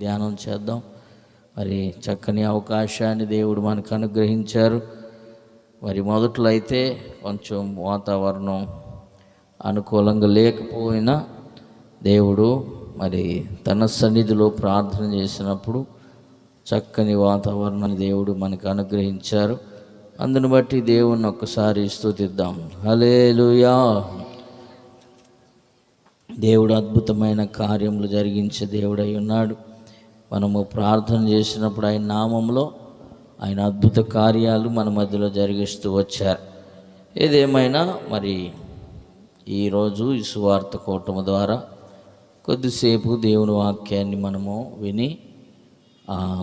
ధ్యానం చేద్దాం. మరి చక్కని అవకాశాన్ని దేవుడు మనకు అనుగ్రహించారు. మరి మొదట్లో అయితే కొంచెం వాతావరణం అనుకూలంగా లేకపోయినా దేవుడు మరి తన సన్నిధిలో ప్రార్థన చేసినప్పుడు చక్కని వాతావరణాన్ని దేవుడు మనకు అనుగ్రహించారు. అందును బట్టి దేవుణ్ణి ఒక్కసారి స్తుతిద్దాం. హల్లెలూయా. దేవుడు అద్భుతమైన కార్యములు జరిగించే దేవుడై ఉన్నాడు. మనము ప్రార్థన చేసినప్పుడు ఆయన నామంలో ఆయన అద్భుత కార్యాలు మన మధ్యలో జరిగిస్తూ వచ్చారు. ఏదేమైనా మరి ఈరోజు ఈ సువార్త కూటమి ద్వారా కొద్దిసేపు దేవుని వాక్యాన్ని మనము విని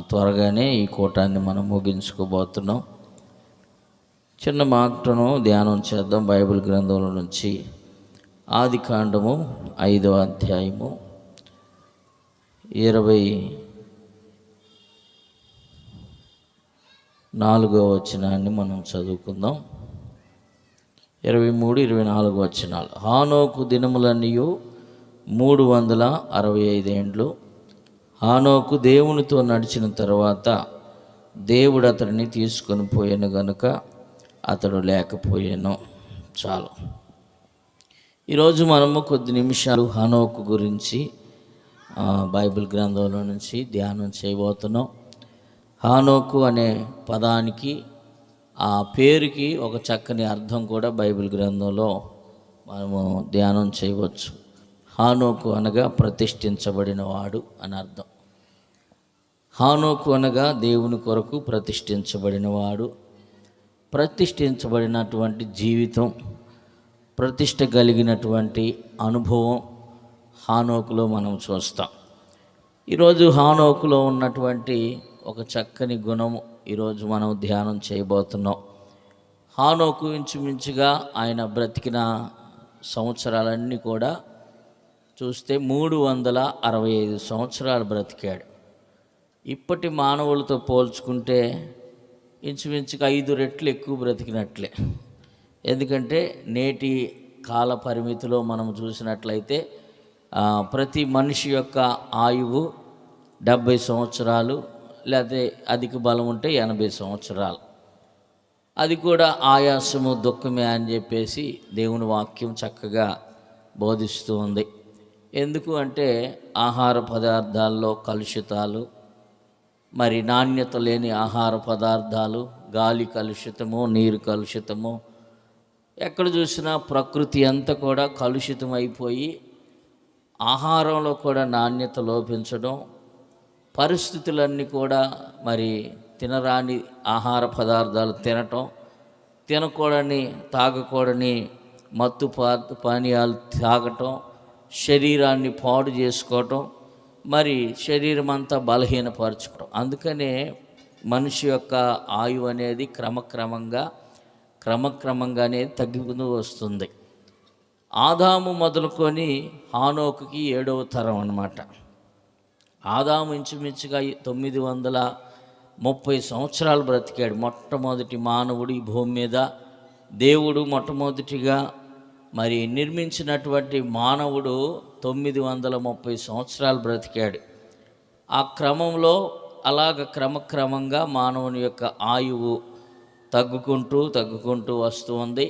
త్వరగానే ఈ కూటాన్ని మనం ముగించుకోబోతున్నాం. చిన్న మాటను ధ్యానం చేద్దాం. బైబిల్ గ్రంథంలో నుంచి ఆదికాండము 5వ అధ్యాయము 24వ వచనాన్ని మనం చదువుకుందాం. 23, 24 వచనాలు. హానోకు దినములన్నీయు 365 ఏండ్లు. హానోకు దేవునితో నడిచిన తర్వాత దేవుడు అతడిని తీసుకొని పోయాను గనుక అతడు లేకపోయాను. చాలు. ఈరోజు మనము కొద్ది నిమిషాలు హానోకు గురించి బైబిల్ గ్రంథంలో నుంచి ధ్యానం చేయబోతున్నాం. హానోకు అనే పదానికి ఆ పేరుకి ఒక చక్కని అర్థం కూడా బైబిల్ గ్రంథంలో మనము ధ్యానం చేయవచ్చు. హానోకు అనగా ప్రతిష్ఠించబడిన వాడు అని అర్థం. హానోకు అనగా దేవుని కొరకు ప్రతిష్ఠించబడిన వాడు. ప్రతిష్ఠించబడినటువంటి జీవితం, ప్రతిష్ఠ కలిగినటువంటి అనుభవం హానోకులో మనం చూస్తాం. ఈరోజు హానోకులో ఉన్నటువంటి ఒక చక్కని గుణము ఈరోజు మనం ధ్యానం చేయబోతున్నాం. హానోకు ఇంచుమించుగా ఆయన బ్రతికిన సంవత్సరాలన్నీ కూడా చూస్తే 365 సంవత్సరాలు బ్రతికాడు. ఇప్పటి మానవులతో పోల్చుకుంటే ఇంచుమించుగా 5 రెట్లు ఎక్కువ బ్రతికినట్లే. ఎందుకంటే నేటి కాల పరిమితిలో మనం చూసినట్లయితే ప్రతి మనిషి యొక్క ఆయువు 70 సంవత్సరాలు, లేకపోతే అధిక బలం ఉంటే 80 సంవత్సరాలు. అది కూడా ఆయాసము దుఃఖమే అని చెప్పేసి దేవుని వాక్యం చక్కగా బోధిస్తూ ఉంది. ఎందుకు అంటే ఆహార పదార్థాల్లో కలుషితాలు, మరి నాణ్యత లేని ఆహార పదార్థాలు, గాలి కలుషితము, నీరు కలుషితము, ఎక్కడ చూసినా ప్రకృతి అంతా కూడా కలుషితం అయిపోయి ఆహారంలో కూడా నాణ్యత లోపించడం, పరిస్థితులన్నీ కూడా మరి తినరాని ఆహార పదార్థాలు తినటం, తినకూడని తాగకూడని మత్తు పానీయాలు తాగటం, శరీరాన్ని పాడు చేసుకోవటం, మరి శరీరం అంతా బలహీనపరచుకోవడం. అందుకనే మనిషి యొక్క ఆయువు అనేది క్రమక్రమంగానే తగ్గుతూ వస్తుంది. ఆదాము మొదలుకొని హానోకుకి 7వ తరం అన్నమాట. ఆదాము ఇంచుమించుగా 930 సంవత్సరాలు బ్రతికాడు. మొట్టమొదటి మానవుడు ఈ భూమి మీద. దేవుడు మొట్టమొదటిగా మరి నిర్మించినటువంటి మానవుడు 930 సంవత్సరాలు బ్రతికాడు. ఆ క్రమంలో అలాగ క్రమక్రమంగా మానవుని యొక్క ఆయువు తగ్గుకుంటూ వస్తూ ఉంది.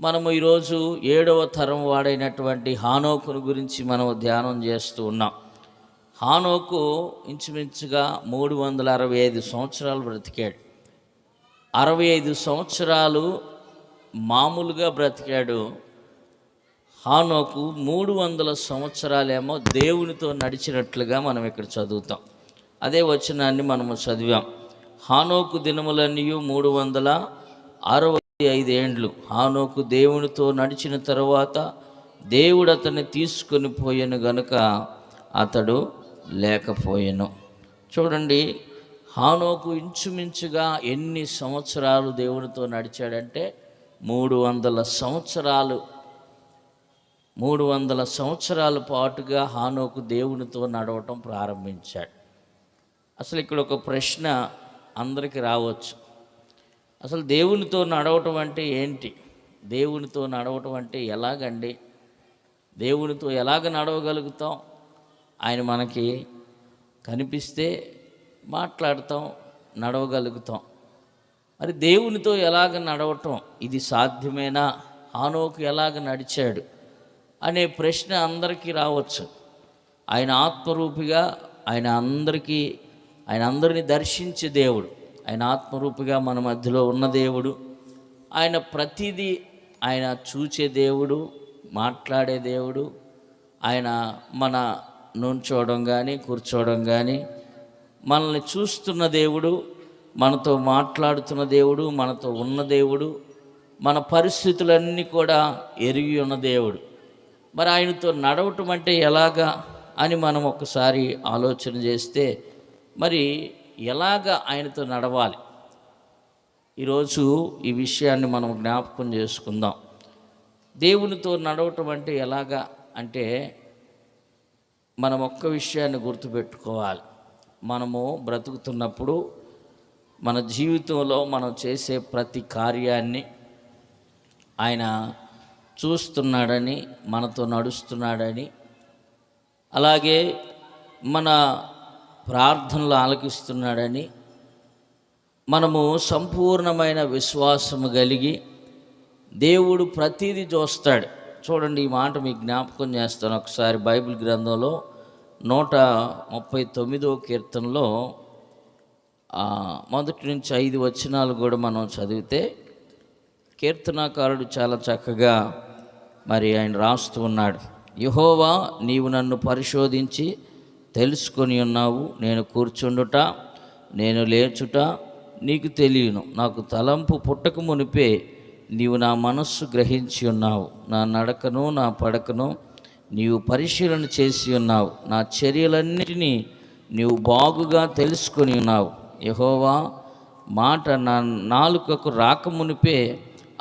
మనము ఈరోజు 7వ తరం వాడైనటువంటి హానోకును గురించి మనం ధ్యానం చేస్తూ ఉన్నాం. హానోకు ఇంచుమించుగా 365 సంవత్సరాలు బ్రతికాడు. 65 సంవత్సరాలు మామూలుగా బ్రతికాడు. హానోకు 300 సంవత్సరాలేమో దేవునితో నడిచినట్లుగా మనం ఇక్కడ చదువుతాం. అదే వచనాన్ని మనము చదివాం. హానోకు దినములన్నీ 365 ఏండ్లు. హానోకు దేవునితో నడిచిన తరువాత దేవుడు అతన్ని తీసుకొని పోయాను గనుక అతడు లేకపోయాను. చూడండి, హానోకు ఇంచుమించుగా ఎన్ని సంవత్సరాలు దేవునితో నడిచాడంటే 300 సంవత్సరాలు. 300 సంవత్సరాల పాటుగా హానోకు దేవునితో నడవటం ప్రారంభించాడు. అసలు ఇక్కడ ఒక ప్రశ్న అందరికీ రావచ్చు. అసలు దేవునితో నడవటం అంటే ఏంటి? దేవునితో నడవటం అంటే ఎలాగండి? దేవునితో ఎలాగ నడవగలుగుతాం? ఆయన మనకి కనిపిస్తే మాట్లాడతాం, నడవగలుగుతాం. మరి దేవునితో ఎలాగ నడవటం, ఇది సాధ్యమేనా? హానోకు ఎలాగ నడిచాడు అనే ప్రశ్న అందరికీ రావచ్చు. ఆయన ఆత్మరూపిగా ఆయన అందరినీ దర్శించే దేవుడు, ఆయన ఆత్మరూపిగా మన మధ్యలో ఉన్న దేవుడు. ఆయన ప్రతిదీ ఆయన చూచే దేవుడు, మాట్లాడే దేవుడు. ఆయన మన నుంచోవడం కానీ కూర్చోవడం కానీ మనల్ని చూస్తున్న దేవుడు, మనతో మాట్లాడుతున్న దేవుడు, మనతో ఉన్న దేవుడు, మన పరిస్థితులన్నీ కూడా ఎరిగి ఉన్న దేవుడు. మరి ఆయనతో నడవటం అంటే ఎలాగా అని మనం ఒకసారి ఆలోచన చేస్తే, మరి ఎలాగ ఆయనతో నడవాలి? ఈరోజు ఈ విషయాన్ని మనం జ్ఞాపకం చేసుకుందాం. దేవునితో నడవటం అంటే ఎలాగా అంటే, మనం ఒక్క విషయాన్ని గుర్తుపెట్టుకోవాలి. మనము బ్రతుకుతున్నప్పుడు మన జీవితంలో మనం చేసే ప్రతి కార్యాన్ని ఆయన చూస్తున్నాడని, మనతో నడుస్తున్నాడని, అలాగే మన ప్రార్థనలు ఆలకిస్తున్నాడని మనము సంపూర్ణమైన విశ్వాసము కలిగి దేవుడు ప్రతిదీ చూస్తాడు. చూడండి, ఈ మాట మీకు జ్ఞాపకం చేస్తాను. ఒకసారి బైబిల్ గ్రంథంలో 139వ కీర్తనలో 1 నుంచి 5 వచనాలు కూడా మనం చదివితే, కీర్తనాకారుడు చాలా చక్కగా మరి ఆయన రాస్తూ ఉన్నాడు. యెహోవా, నీవు నన్ను పరిశోధించి తెలుసుకొని ఉన్నావు. నేను కూర్చుండుట, నేను లేచుట నీకు తెలియను. నాకు తలంపు పుట్టక మునిపే నీవు నా మనస్సు గ్రహించి ఉన్నావు. నా నడకను నా పడకను నీవు పరిశీలన చేసి ఉన్నావు. నా చర్యలన్నిటినీ నీవు బాగుగా తెలుసుకొని ఉన్నావు. యెహోవా, మాట నా నాలుకకు రాకమునిపే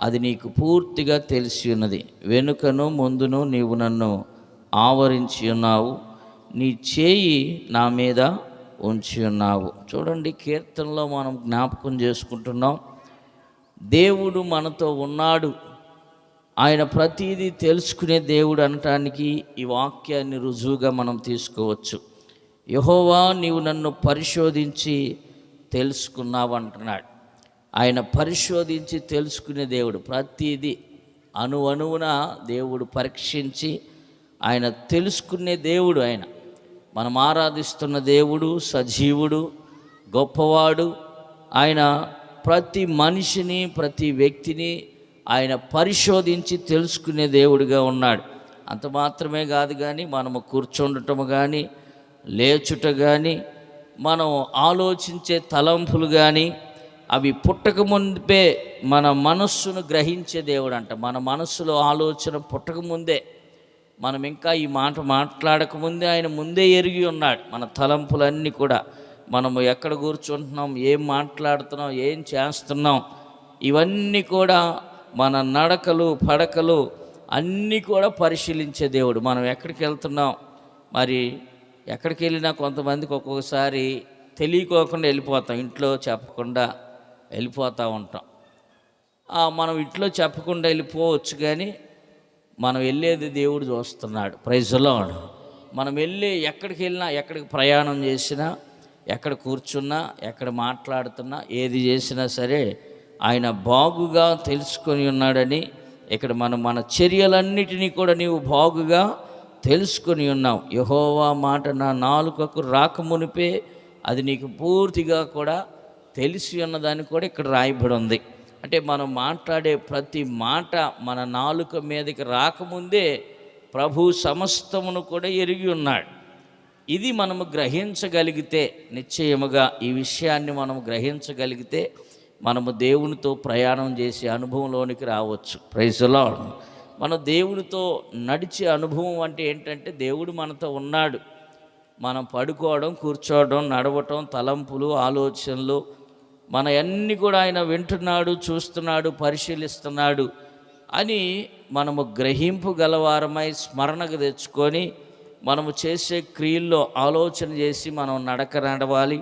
అది నీకు పూర్తిగా తెలిసి ఉన్నది. వెనుకను ముందును నీవు నన్ను ఆవరించి ఉన్నావు. నీ చేయి నా మీద ఉంచి ఉన్నావు. చూడండి, కీర్తనలో మనం జ్ఞాపకం చేసుకుంటున్నాం, దేవుడు మనతో ఉన్నాడు, ఆయన ప్రతిదీ తెలుసుకునే దేవుడు అనటానికి ఈ వాక్యాన్ని రుజువుగా మనం తీసుకోవచ్చు. యెహోవా, నీవు నన్ను పరిశోధించి తెలుసుకున్నావు అంటున్నాడు. ఆయన పరిశోధించి తెలుసుకునే దేవుడు. ప్రతిదీ అణువణువున దేవుడు పరీక్షించి ఆయన తెలుసుకునే దేవుడు. ఆయన మనం ఆరాధిస్తున్న దేవుడు సజీవుడు, గొప్పవాడు. ఆయన ప్రతి మనిషిని, ప్రతి వ్యక్తిని ఆయన పరిశోధించి తెలుసుకునే దేవుడిగా ఉన్నాడు. అంత మాత్రమే కాదు, కానీ మనము కూర్చుండటము కానీ, లేచుట కానీ, మనం ఆలోచించే తలంపులు కానీ అవి పుట్టక ముందే మన మనస్సును గ్రహించే దేవుడు అంట. మన మనస్సులో ఆలోచన పుట్టకముందే, మనం ఇంకా ఈ మాట మాట్లాడకముందే ఆయన ముందే ఎరిగి ఉన్నాడు. మన తలంపులన్నీ కూడా, మనము ఎక్కడ కూర్చుంటున్నాం, ఏం మాట్లాడుతున్నాం, ఏం చేస్తున్నాం, ఇవన్నీ కూడా మన నడకలు పడకలు అన్నీ కూడా పరిశీలించే దేవుడు. మనం ఎక్కడికి వెళ్తున్నాం, మరి ఎక్కడికి వెళ్ళినా కొంతమందికి ఒక్కొక్కసారి తెలియకోకుండా వెళ్ళిపోతాం, ఇంట్లో చెప్పకుండా వెళ్ళిపోతూ ఉంటాం. మనం ఇంట్లో చెప్పకుండా వెళ్ళిపోవచ్చు, కానీ మనం వెళ్ళేది దేవుడు చూస్తున్నాడు. Praise the Lord. మనం ఎక్కడికి వెళ్ళినా, ఎక్కడికి ప్రయాణం చేసినా, ఎక్కడ కూర్చున్నా, ఎక్కడ మాట్లాడుతున్నా, ఏది చేసినా సరే ఆయన బాగుగా తెలుసుకొని ఉన్నాడని ఇక్కడ మన చర్యలన్నిటినీ కూడా నీవు బాగుగా తెలుసుకొని ఉన్నావు. యెహోవా మాట నా నాలుకకు రాకమునిపే అది నీకు పూర్తిగా కూడా తెలిసి ఉన్నదాన్ని కూడా ఇక్కడ రాయబడి ఉంది. అంటే మనం మాట్లాడే ప్రతి మాట మన నాలుక మీదకి రాకముందే ప్రభు సమస్తమును కూడా ఎరిగి ఉన్నాడు. ఇది మనము గ్రహించగలిగితే, నిశ్చయముగా ఈ విషయాన్ని మనం గ్రహించగలిగితే మనము దేవునితో ప్రయాణం చేసే అనుభవంలోనికి రావచ్చు. Praise the Lord. మన దేవునితో నడిచే అనుభవం అంటే ఏంటంటే, దేవుడు మనతో ఉన్నాడు. మనం పడుకోవడం, కూర్చోవడం, నడవటం, తలంపులు, ఆలోచనలు, మన అన్నీ కూడా ఆయన వింటున్నాడు, చూస్తున్నాడు, పరిశీలిస్తున్నాడు అని మనము గ్రహింపు గలవారమై స్మరణకు తెచ్చుకొని మనము చేసే క్రియల్లో ఆలోచన చేసి మనం నడవాలి.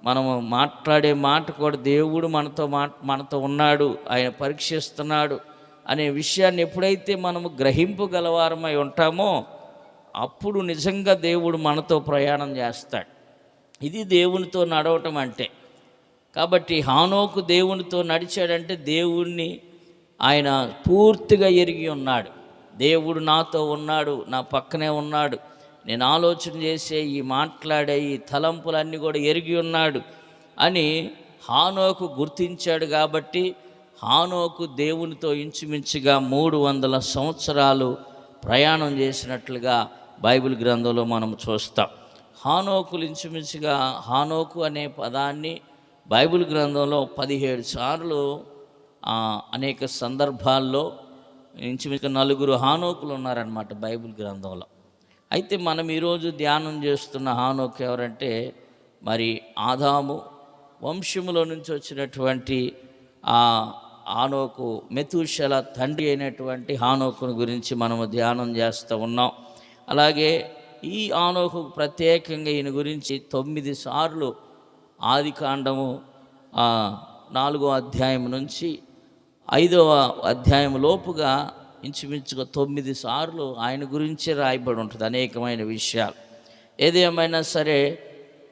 మనము మాట్లాడే మాట కూడా దేవుడు మనతో ఉన్నాడు, ఆయన పరీక్షిస్తున్నాడు అనే విషయాన్ని ఎప్పుడైతే మనము గ్రహింపు గలవారమై ఉంటామో అప్పుడు నిజంగా దేవుడు మనతో ప్రయాణం చేస్తాడు. ఇది దేవునితో నడవటం అంటే. కాబట్టి హానోకు దేవునితో నడిచాడంటే దేవుణ్ణి ఆయన పూర్తిగా ఎరిగి ఉన్నాడు. దేవుడు నాతో ఉన్నాడు, నా పక్కనే ఉన్నాడు, నేను ఆలోచన చేసే ఈ మాట్లాడే ఈ తలంపులన్నీ కూడా ఎరిగి ఉన్నాడు అని హానోకు గుర్తించాడు. కాబట్టి హానోకు దేవునితో ఇంచుమించుగా 300 సంవత్సరాలు ప్రయాణం చేసినట్లుగా బైబిల్ గ్రంథంలో మనం చూస్తాం. హానోకులు ఇంచుమించుగా హానోకు అనే పదాన్ని బైబిల్ గ్రంథంలో 17 సార్లు అనేక సందర్భాల్లో ఇంచుమించుగా 4 హానోకులు ఉన్నారన్నమాట బైబిల్ గ్రంథంలో. అయితే మనం ఈరోజు ధ్యానం చేస్తున్న హానోకు ఎవరంటే, మరి ఆదాము వంశములో నుంచి వచ్చినటువంటి ఆ హానోకు మెతూషెల తండ్రి అయినటువంటి హానోకుని గురించి మనము ధ్యానం చేస్తూ ఉన్నాం. అలాగే ఈ హానోకు ప్రత్యేకంగా ఈయన గురించి 9 సార్లు ఆదికాండము 4వ అధ్యాయం నుంచి 5వ అధ్యాయం లోపుగా ఇంచుమించుగా 9 సార్లు ఆయన గురించే రాయబడి ఉంటుంది అనేకమైన విషయాలు. ఏదేమైనా సరే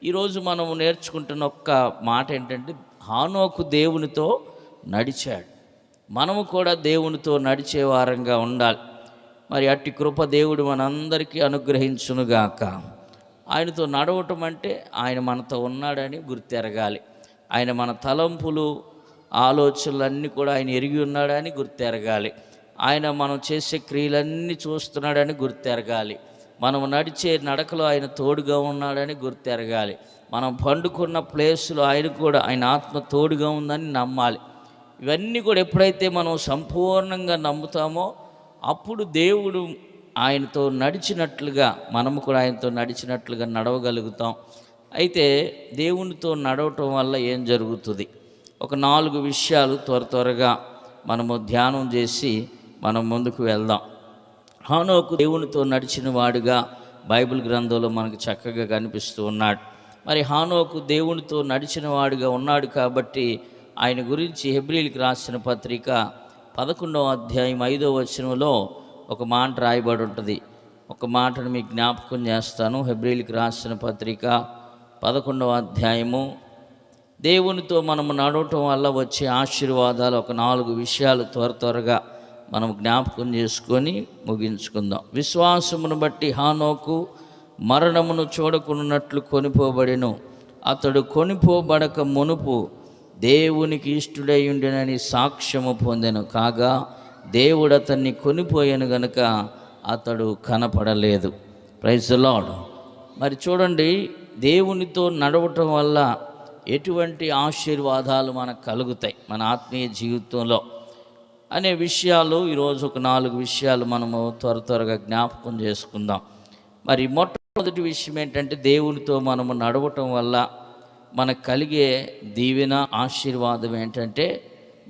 ఈరోజు మనము నేర్చుకుంటున్న ఒక్క మాట ఏంటంటే, హానోకు దేవునితో నడిచాడు. మనము కూడా దేవునితో నడిచే వారంగా ఉండాలి. మరి అట్టి కృప దేవుడు మనందరికీ అనుగ్రహించునుగాక. ఆయనతో నడవటం అంటే ఆయన మనతో ఉన్నాడని గుర్తెరగాలి. ఆయన మన తలంపులు ఆలోచనలన్నీ కూడా ఆయన ఎరిగి ఉన్నాడని గుర్తెరగాలి. ఆయన మనం చేసే క్రియలన్నీ చూస్తున్నాడని గుర్తెరగాలి. మనం నడిచే నడకలో ఆయన తోడుగా ఉన్నాడని గుర్తెరగాలి. మనం పండుకున్న ప్లేస్లో ఆయన ఆత్మ తోడుగా ఉందని నమ్మాలి. ఇవన్నీ కూడా ఎప్పుడైతే మనం సంపూర్ణంగా నమ్ముతామో అప్పుడు దేవుడు ఆయనతో నడిచినట్లుగా మనము కూడా ఆయనతో నడిచినట్లుగా నడవగలుగుతాం. అయితే దేవునితో నడవటం వల్ల ఏం జరుగుతుంది? ఒక 4 విషయాలు త్వరగా మనము ధ్యానం చేసి మనం ముందుకు వెళ్దాం. హానోకు దేవునితో నడిచిన వాడుగా బైబిల్ గ్రంథంలో మనకు చక్కగా కనిపిస్తూ ఉన్నాడు. మరి హానోకు దేవునితో నడిచిన వాడుగా ఉన్నాడు కాబట్టి ఆయన గురించి హెబ్రీయులకు రాసిన పత్రిక 11వ అధ్యాయం 5వ వచనంలో ఒక మాట రాయబడి ఉంటుంది. ఒక మాటను మీకు జ్ఞాపకం చేస్తాను. హెబ్రీయులకు రాసిన పత్రిక 11వ అధ్యాయము. దేవునితో మనము నడవటం వల్ల వచ్చే ఆశీర్వాదాలు ఒక 4 విషయాలు త్వరగా మనం జ్ఞాపకం చేసుకొని ముగించుకుందాం. విశ్వాసమును బట్టి హానోకు మరణమును చూడకున్నట్లు కొనిపోబడెను. అతడు కొనిపోబడక మునుపు దేవునికి ఇష్టుడై ఉండెనని సాక్ష్యము పొందెను. కాగా దేవుడు అతన్ని కొనిపోయాను గనుక అతడు కనపడలేదు. Praise the Lord. మరి చూడండి, దేవునితో నడవటం వల్ల ఎటువంటి ఆశీర్వాదాలు మనకు కలుగుతాయి మన ఆత్మీయ జీవితంలో అనే విషయాలు ఈరోజు ఒక 4 విషయాలు మనము త్వరగా జ్ఞాపకం చేసుకుందాం. మరి మొట్టమొదటి విషయం ఏంటంటే, దేవునితో మనము నడవటం వల్ల మనకు కలిగే దీవెన ఆశీర్వాదం ఏంటంటే,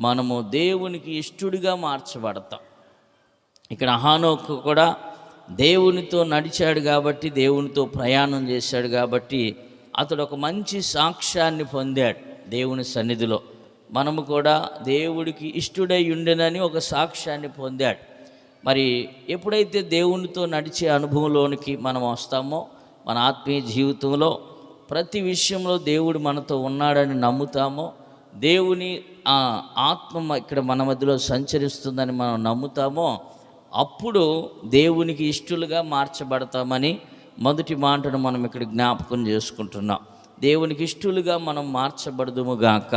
మనము దేవునికి ఇష్టుడిగా మార్చబడతాం. ఇక్కడ హానోకు కూడా దేవునితో నడిచాడు కాబట్టి, దేవునితో ప్రయాణం చేశాడు కాబట్టి అతడు ఒక మంచి సాక్ష్యాన్ని పొందాడు దేవుని సన్నిధిలో. మనము కూడా దేవుడికి ఇష్టుడై ఉండెనని ఒక సాక్ష్యాన్ని పొందాడు. మరి ఎప్పుడైతే దేవునితో నడిచే అనుభవంలోనికి మనం వస్తామో మన ఆత్మీయ జీవితంలో ప్రతి విషయంలో దేవుడు మనతో ఉన్నాడని నమ్ముతామో, దేవుని ఆత్మ ఇక్కడ మన మధ్యలో సంచరిస్తుందని మనం నమ్ముతామో, అప్పుడు దేవునికి ఇష్టలుగా మార్చబడతామని మొదటి మాటను మనం ఇక్కడ జ్ఞాపకం చేసుకుంటున్నాం. దేవునికి ఇష్టలుగా మనం మార్చబడదుముగాక.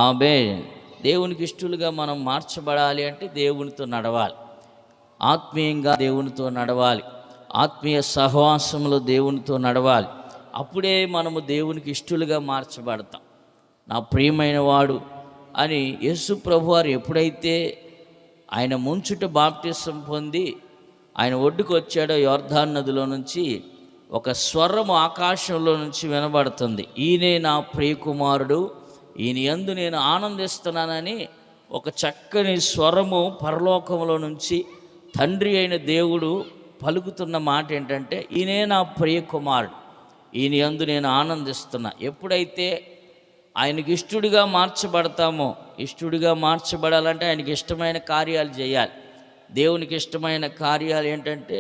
ఆమేన్. దేవునికి ఇష్టలుగా మనం మార్చబడాలి అంటే దేవునితో నడవాలి, ఆత్మీయంగా దేవునితో నడవాలి, ఆత్మీయ సహవాసంలో దేవునితో నడవాలి. అప్పుడే మనము దేవునికి ఇష్టలుగా మార్చబడతాం. నా ప్రియమైన వాడు అని యేసు ప్రభువారు ఎప్పుడైతే ఆయన ముంచుట బాప్టిసం పొంది ఆయన ఒడ్డుకు వచ్చాడో యోర్దాను నదిలో నుంచి ఒక స్వరం ఆకాశంలో నుంచి వినబడుతుంది. ఈయనే నా ప్రియకుమారుడు, ఈయన యందు నేను ఆనందిస్తున్నానని ఒక చక్కని స్వరము పరలోకంలో నుంచి తండ్రి అయిన దేవుడు పలుకుతున్న మాట ఏంటంటే, ఈయనే నా ప్రియకుమారుడు, ఈయన యందు నేను ఆనందిస్తున్నా. ఎప్పుడైతే ఆయనకి ఇష్టడిగా మార్చబడతామో, ఇష్టడిగా మార్చబడాలంటే ఆయనకి ఇష్టమైన కార్యాలు చేయాలి. దేవునికి ఇష్టమైన కార్యాలు ఏంటంటే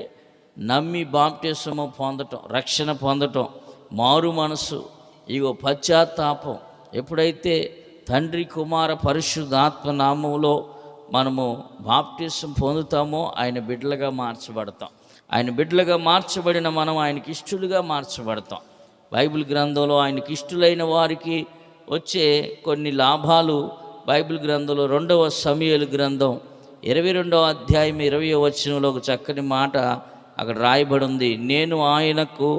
నమ్మి బాప్టిసము పొందటం, రక్షణ పొందటం, మారు మనసు, ఇగో పశ్చాత్తాపం ఎప్పుడైతే తండ్రి కుమార పరిశుద్ధాత్మ నామములో మనము బాప్టిజం పొందుతామో ఆయన బిడ్డలుగా మార్చబడతాం. ఆయన బిడ్డలుగా మార్చబడిన మనం ఆయనకి ఇష్టలుగా మార్చబడతాం. బైబిల్ గ్రంథంలో ఆయనకి ఇష్టలైన వారికి వచ్చే కొన్ని లాభాలు బైబిల్ గ్రంథంలో 2వ సమూయేలు గ్రంథం 22వ అధ్యాయం 20వ వచనంలో ఒక చక్కని మాట అక్కడ రాయబడి ఉంది. నేను ఆయనకు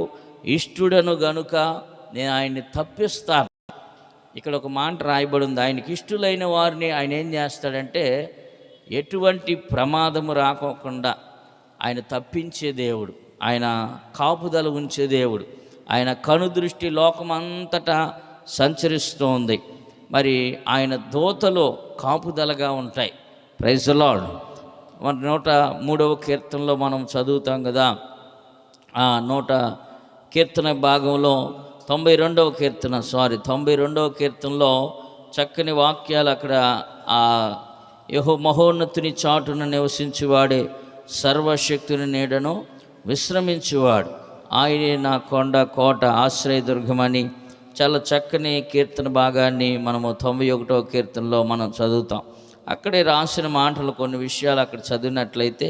ఇష్టుడను గనుక నేను ఆయన్ని తప్పిస్తాను. ఇక్కడ ఒక మాట రాయబడి ఉంది. ఆయనకి ఇష్టులైన వారిని ఆయన ఏం చేస్తాడంటే ఎటువంటి ప్రమాదము రాకోకుండా ఆయన తప్పించే దేవుడు, ఆయన కాపుదల ఉంచే దేవుడు. ఆయన కనుదృష్టి లోకమంతటా సంచరిస్తూ ఉంది. మరి ఆయన దూతలో కాపుదలగా ఉంటాయి. Praise the Lord. మన 103వ కీర్తనలో మనం చదువుతాం కదా, ఆ 100 కీర్తన భాగంలో 92వ కీర్తనలో చక్కని వాక్యాలు అక్కడ ఆ మహోన్నతుని చాటున నివసించువాడే సర్వశక్తుని నీడను విశ్రమించువాడు, ఆయనే నా కొండ కోట ఆశ్రయదుర్గమని చాలా చక్కని కీర్తన భాగాన్ని మనము 91వ కీర్తనలో మనం చదువుతాం. అక్కడే రాసిన మాటలు కొన్ని విషయాలు అక్కడ చదివినట్లయితే,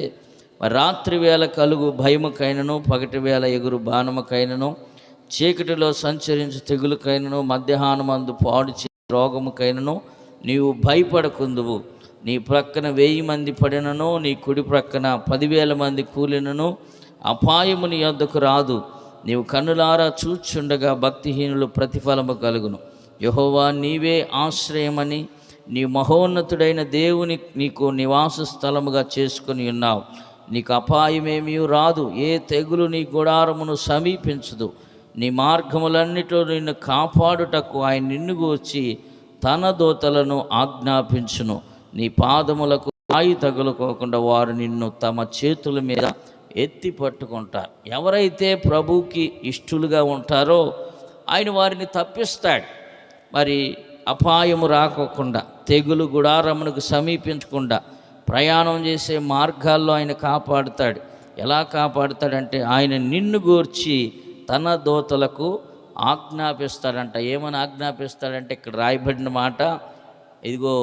రాత్రి వేళ కలుగు భయముకైనను, పగటి వేళ ఎగురు బాణముకైనను, చీకటిలో సంచరించు తెగులుకైనను, మధ్యాహ్నమందు పాడు రోగముకైనను నీవు భయపడకుందువు. నీ ప్రక్కన 1000 మంది పడినను, నీ కుడి ప్రక్కన 10,000 మంది కూలినను అపాయము నీ యొద్దకు రాదు. నీవు కన్నులారా చూచుండగా భక్తిహీనులు ప్రతిఫలము కలుగును. యెహోవా నీవే ఆశ్రయమని నీ మహోన్నతుడైన దేవుని నీకు నివాస స్థలముగా చేసుకొని ఉన్నావు. నీకు అపాయమేమీ రాదు, ఏ తెగులు నీ గుడారమును సమీపించదు. నీ మార్గములన్నిటిలో నిన్ను కాపాడుటకు ఆయన నిన్ను గూర్చి తన దూతలను ఆజ్ఞాపించును. నీ పాదములకు రాయి తగులుకోకుండా వారు నిన్ను తమ చేతుల మీద ఎత్తి పట్టుకుంటారు. ఎవరైతే ప్రభువుకి ఇష్టలుగా ఉంటారో ఆయన వారిని తప్పిస్తాడు. మరి అపాయము రాకోకుండా, తెగులు గుడారమునకు సమీపించకుండా ప్రయాణం చేసే మార్గాల్లో ఆయన కాపాడుతాడు. ఎలా కాపాడుతాడంటే ఆయన నిన్ను గూర్చి తన దూతలకు ఆజ్ఞాపిస్తాడంట. ఏమని ఆజ్ఞాపిస్తాడంటే ఇక్కడ రాయబడిన మాట, ఇదిగో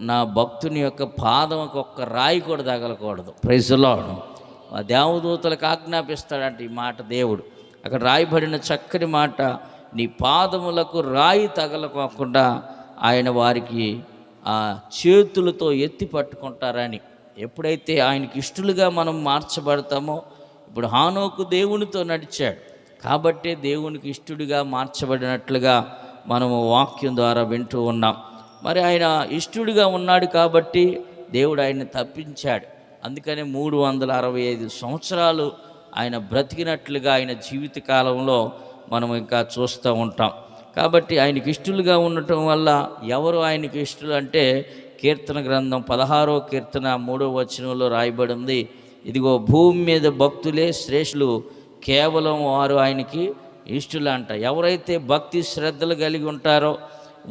నా భక్తుని యొక్క పాదముకు ఒక్క రాయి కూడా తగలకూడదు. Praise the lord. ఆ దేవదూతలకు ఆజ్ఞాపిస్తాడంట ఈ మాట దేవుడు. అక్కడ రాయబడిన చక్కని మాట, నీ పాదములకు రాయి తగలకోకుండా ఆయన వారికి ఆ చేతులతో ఎత్తి పట్టుకుంటారని. ఎప్పుడైతే ఆయనకి ఇష్టలుగా మనం మార్చబడతామో, ఇప్పుడు హానోకు దేవునితో నడిచాడు కాబట్టి దేవునికి ఇష్టడిగా మార్చబడినట్లుగా మనము వాక్యం ద్వారా వింటూ ఉన్నాం. మరి ఆయన ఇష్టడిగా ఉన్నాడు కాబట్టి దేవుడు ఆయన్ని తప్పించాడు. అందుకనే 365 సంవత్సరాలు ఆయన బ్రతికినట్లుగా ఆయన జీవితకాలంలో మనం ఇంకా చూస్తూ ఉంటాం. కాబట్టి ఆయనకి ఇష్టలుగా ఉండటం వల్ల ఎవరు ఆయనకి ఇష్టలు అంటే, కీర్తన గ్రంథం 16వ కీర్తన 3వ వచనంలో రాయబడి ఉంది, ఇదిగో భూమి మీద భక్తులే శ్రేష్ఠులు, కేవలం వారు ఆయనకి ఇష్టలంట. ఎవరైతే భక్తి శ్రద్ధలు కలిగి ఉంటారో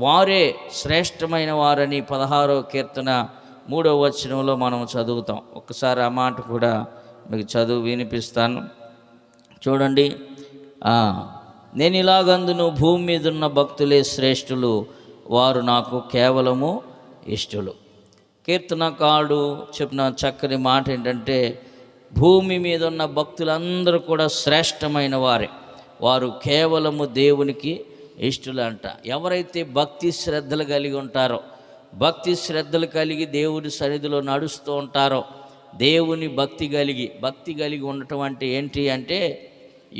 వారే శ్రేష్టమైన వారని 16వ కీర్తన 3వ వచనంలో మనం చదువుతాం. ఒక్కసారి ఆ మాట కూడా మీకు చదువు వినిపిస్తాను చూడండి. నేను ఇలాగందును, భూమి మీద ఉన్న భక్తులే శ్రేష్ఠులు, వారు నాకు కేవలము ఇష్టలు. కీర్తనకారుడు చెప్పిన చక్కని మాట ఏంటంటే, భూమి మీద ఉన్న భక్తులందరూ కూడా శ్రేష్టమైన వారే, వారు కేవలము దేవునికి ఇష్టలంట. ఎవరైతే భక్తి శ్రద్ధలు కలిగి ఉంటారో, భక్తి శ్రద్ధలు కలిగి దేవుని సన్నిధిలో నడుస్తూ ఉంటారో, దేవుని భక్తి కలిగి ఉండటం అంటే ఏంటి అంటే,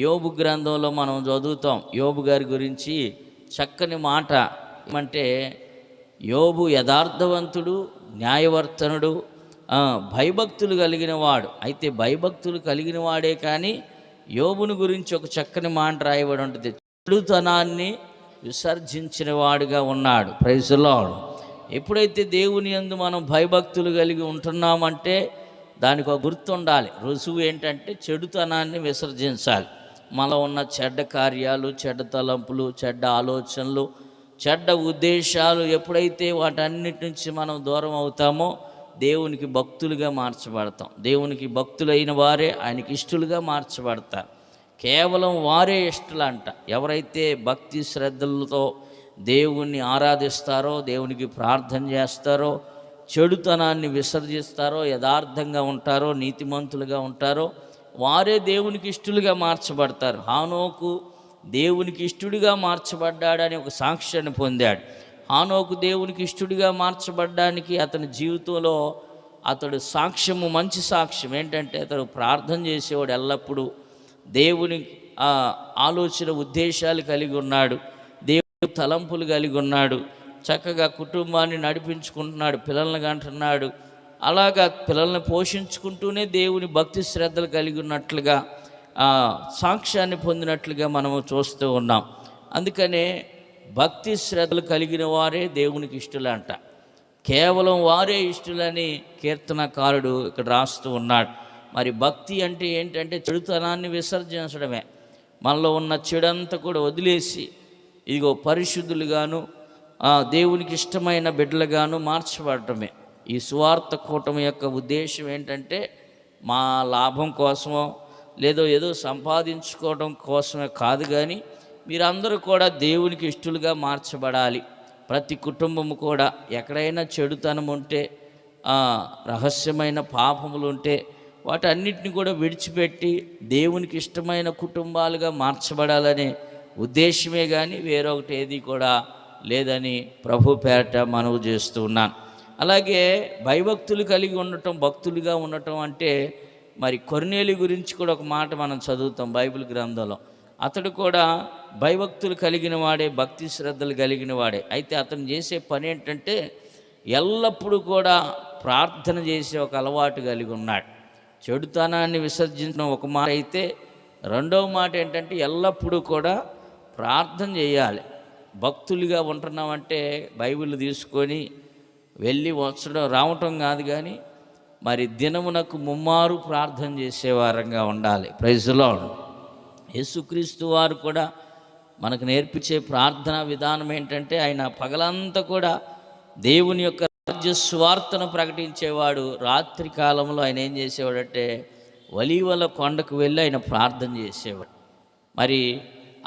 యోబు గ్రంథంలో మనం చదువుతాం. యోబు గారి గురించి చక్కని మాట ఏమంటే, యోబు యథార్థవంతుడు, న్యాయవర్తనుడు, భయభక్తులు కలిగిన వాడు. అయితే భయభక్తులు కలిగిన వాడే కానీ యోబుని గురించి ఒక చక్కని మాట రాయబడి ఉంటుంది, చెడుతనాన్ని విసర్జించిన వాడుగా ఉన్నాడు. Praise the Lord. ఎప్పుడైతే దేవుని యందు మనం భయభక్తులు కలిగి ఉంటున్నామంటే దానికి ఒక గుర్తు ఉండాలి. రుజువు ఏంటంటే చెడుతనాన్ని విసర్జించాలి. మనలో ఉన్న చెడ్డ కార్యాలు, చెడ్డ తలంపులు, చెడ్డ ఆలోచనలు, చెడ్డ ఉద్దేశాలు ఎప్పుడైతే వాటన్నిటి నుంచి మనం దూరం అవుతామో దేవునికి భక్తులుగా మార్చబడతాం. దేవునికి భక్తులైన వారే ఆయనకి ఇష్టలుగా మార్చబడతారు. కేవలం వారే ఇష్టలంట. ఎవరైతే భక్తి శ్రద్ధలతో దేవుణ్ణి ఆరాధిస్తారో, దేవునికి ప్రార్థన చేస్తారో, చెడుతనాన్ని విసర్జిస్తారో, యథార్థంగా ఉంటారో, నీతిమంతులుగా ఉంటారో వారే దేవునికి ఇష్టలుగా మార్చబడతారు. హానోకు దేవునికి ఇష్టడిగా మార్చబడ్డాడని ఒక సాక్ష్యాన్ని పొందాడు. హానోకు దేవునికి ఇష్టడిగా మార్చబడ్డానికి అతని జీవితంలో అతడు సాక్ష్యము, మంచి సాక్ష్యం ఏంటంటే అతడు ప్రార్థన చేసేవాడు. ఎల్లప్పుడూ దేవుని ఆలోచన, ఉద్దేశాలు కలిగి ఉన్నాడు, దేవుని తలంపులు కలిగి ఉన్నాడు, చక్కగా కుటుంబాన్ని నడిపించుకుంటున్నాడు, పిల్లల్ని కంటున్నాడు. అలాగా పిల్లల్ని పోషించుకుంటూనే దేవుని భక్తి శ్రద్ధలు కలిగి ఉన్నట్లుగా సాక్ష్యాన్ని పొందినట్లుగా మనము చూస్తూ ఉన్నాం. అందుకనే భక్తి శ్రద్ధలు కలిగిన వారే దేవునికి ఇష్టలంట. కేవలం వారే ఇష్టలని కీర్తనకారుడు ఇక్కడ రాస్తూ ఉన్నాడు. మరి భక్తి అంటే ఏంటంటే చెడుతనాన్ని విసర్జించడమే. మనలో ఉన్న చెడంతా కూడా వదిలేసి ఇదిగో పరిశుద్ధులుగాను దేవునికి ఇష్టమైన బిడ్డలుగాను మార్చబడటమే. ఈ సువార్త కూటమి యొక్క ఉద్దేశం ఏంటంటే మా లాభం కోసమో లేదో ఏదో సంపాదించుకోవడం కోసమే కాదు, కానీ మీరందరూ కూడా దేవునికి ఇష్టలుగా మార్చబడాలి. ప్రతి కుటుంబము కూడా ఎక్కడైనా చెడుతనం ఉంటే, రహస్యమైన పాపములు ఉంటే వాటన్నిటిని కూడా విడిచిపెట్టి దేవునికి ఇష్టమైన కుటుంబాలుగా మార్చబడాలనే ఉద్దేశమే కానీ వేరొకటి ఏది కూడా లేదని ప్రభు పేరట మనవి చేస్తూ ఉన్నాను. అలాగే భయభక్తులు కలిగి ఉండటం, భక్తులుగా ఉండటం అంటే మరి కొర్నేలి గురించి కూడా ఒక మాట మనం చదువుతాం బైబిల్ గ్రంథంలో. అతడు కూడా భయభక్తులు కలిగిన వాడే, భక్తి శ్రద్ధలు కలిగిన వాడే. అయితే అతను చేసే పని ఏంటంటే ఎల్లప్పుడూ కూడా ప్రార్థన చేసే ఒక అలవాటు కలిగి ఉన్నాడు. చెడుతనాన్ని విసర్జించడం ఒక మాట అయితే, రెండవ మాట ఏంటంటే ఎల్లప్పుడూ కూడా ప్రార్థన చేయాలి. భక్తులుగా ఉంటున్నామంటే బైబిల్ తీసుకొని వెళ్ళి రావటం కాదు, కానీ మరి దినమునకు ముమ్మారు ప్రార్థన చేసేవారంగా ఉండాలి. Praise the Lord. యేసుక్రీస్తు వారు కూడా మనకు నేర్పించే ప్రార్థనా విధానం ఏంటంటే ఆయన పగలంతా కూడా దేవుని యొక్క రాజ్య సువార్తను ప్రకటించేవాడు. రాత్రి కాలంలో ఆయన ఏం చేసేవాడంటే ఒలీవల కొండకు వెళ్ళి ఆయన ప్రార్థన చేసేవాడు. మరి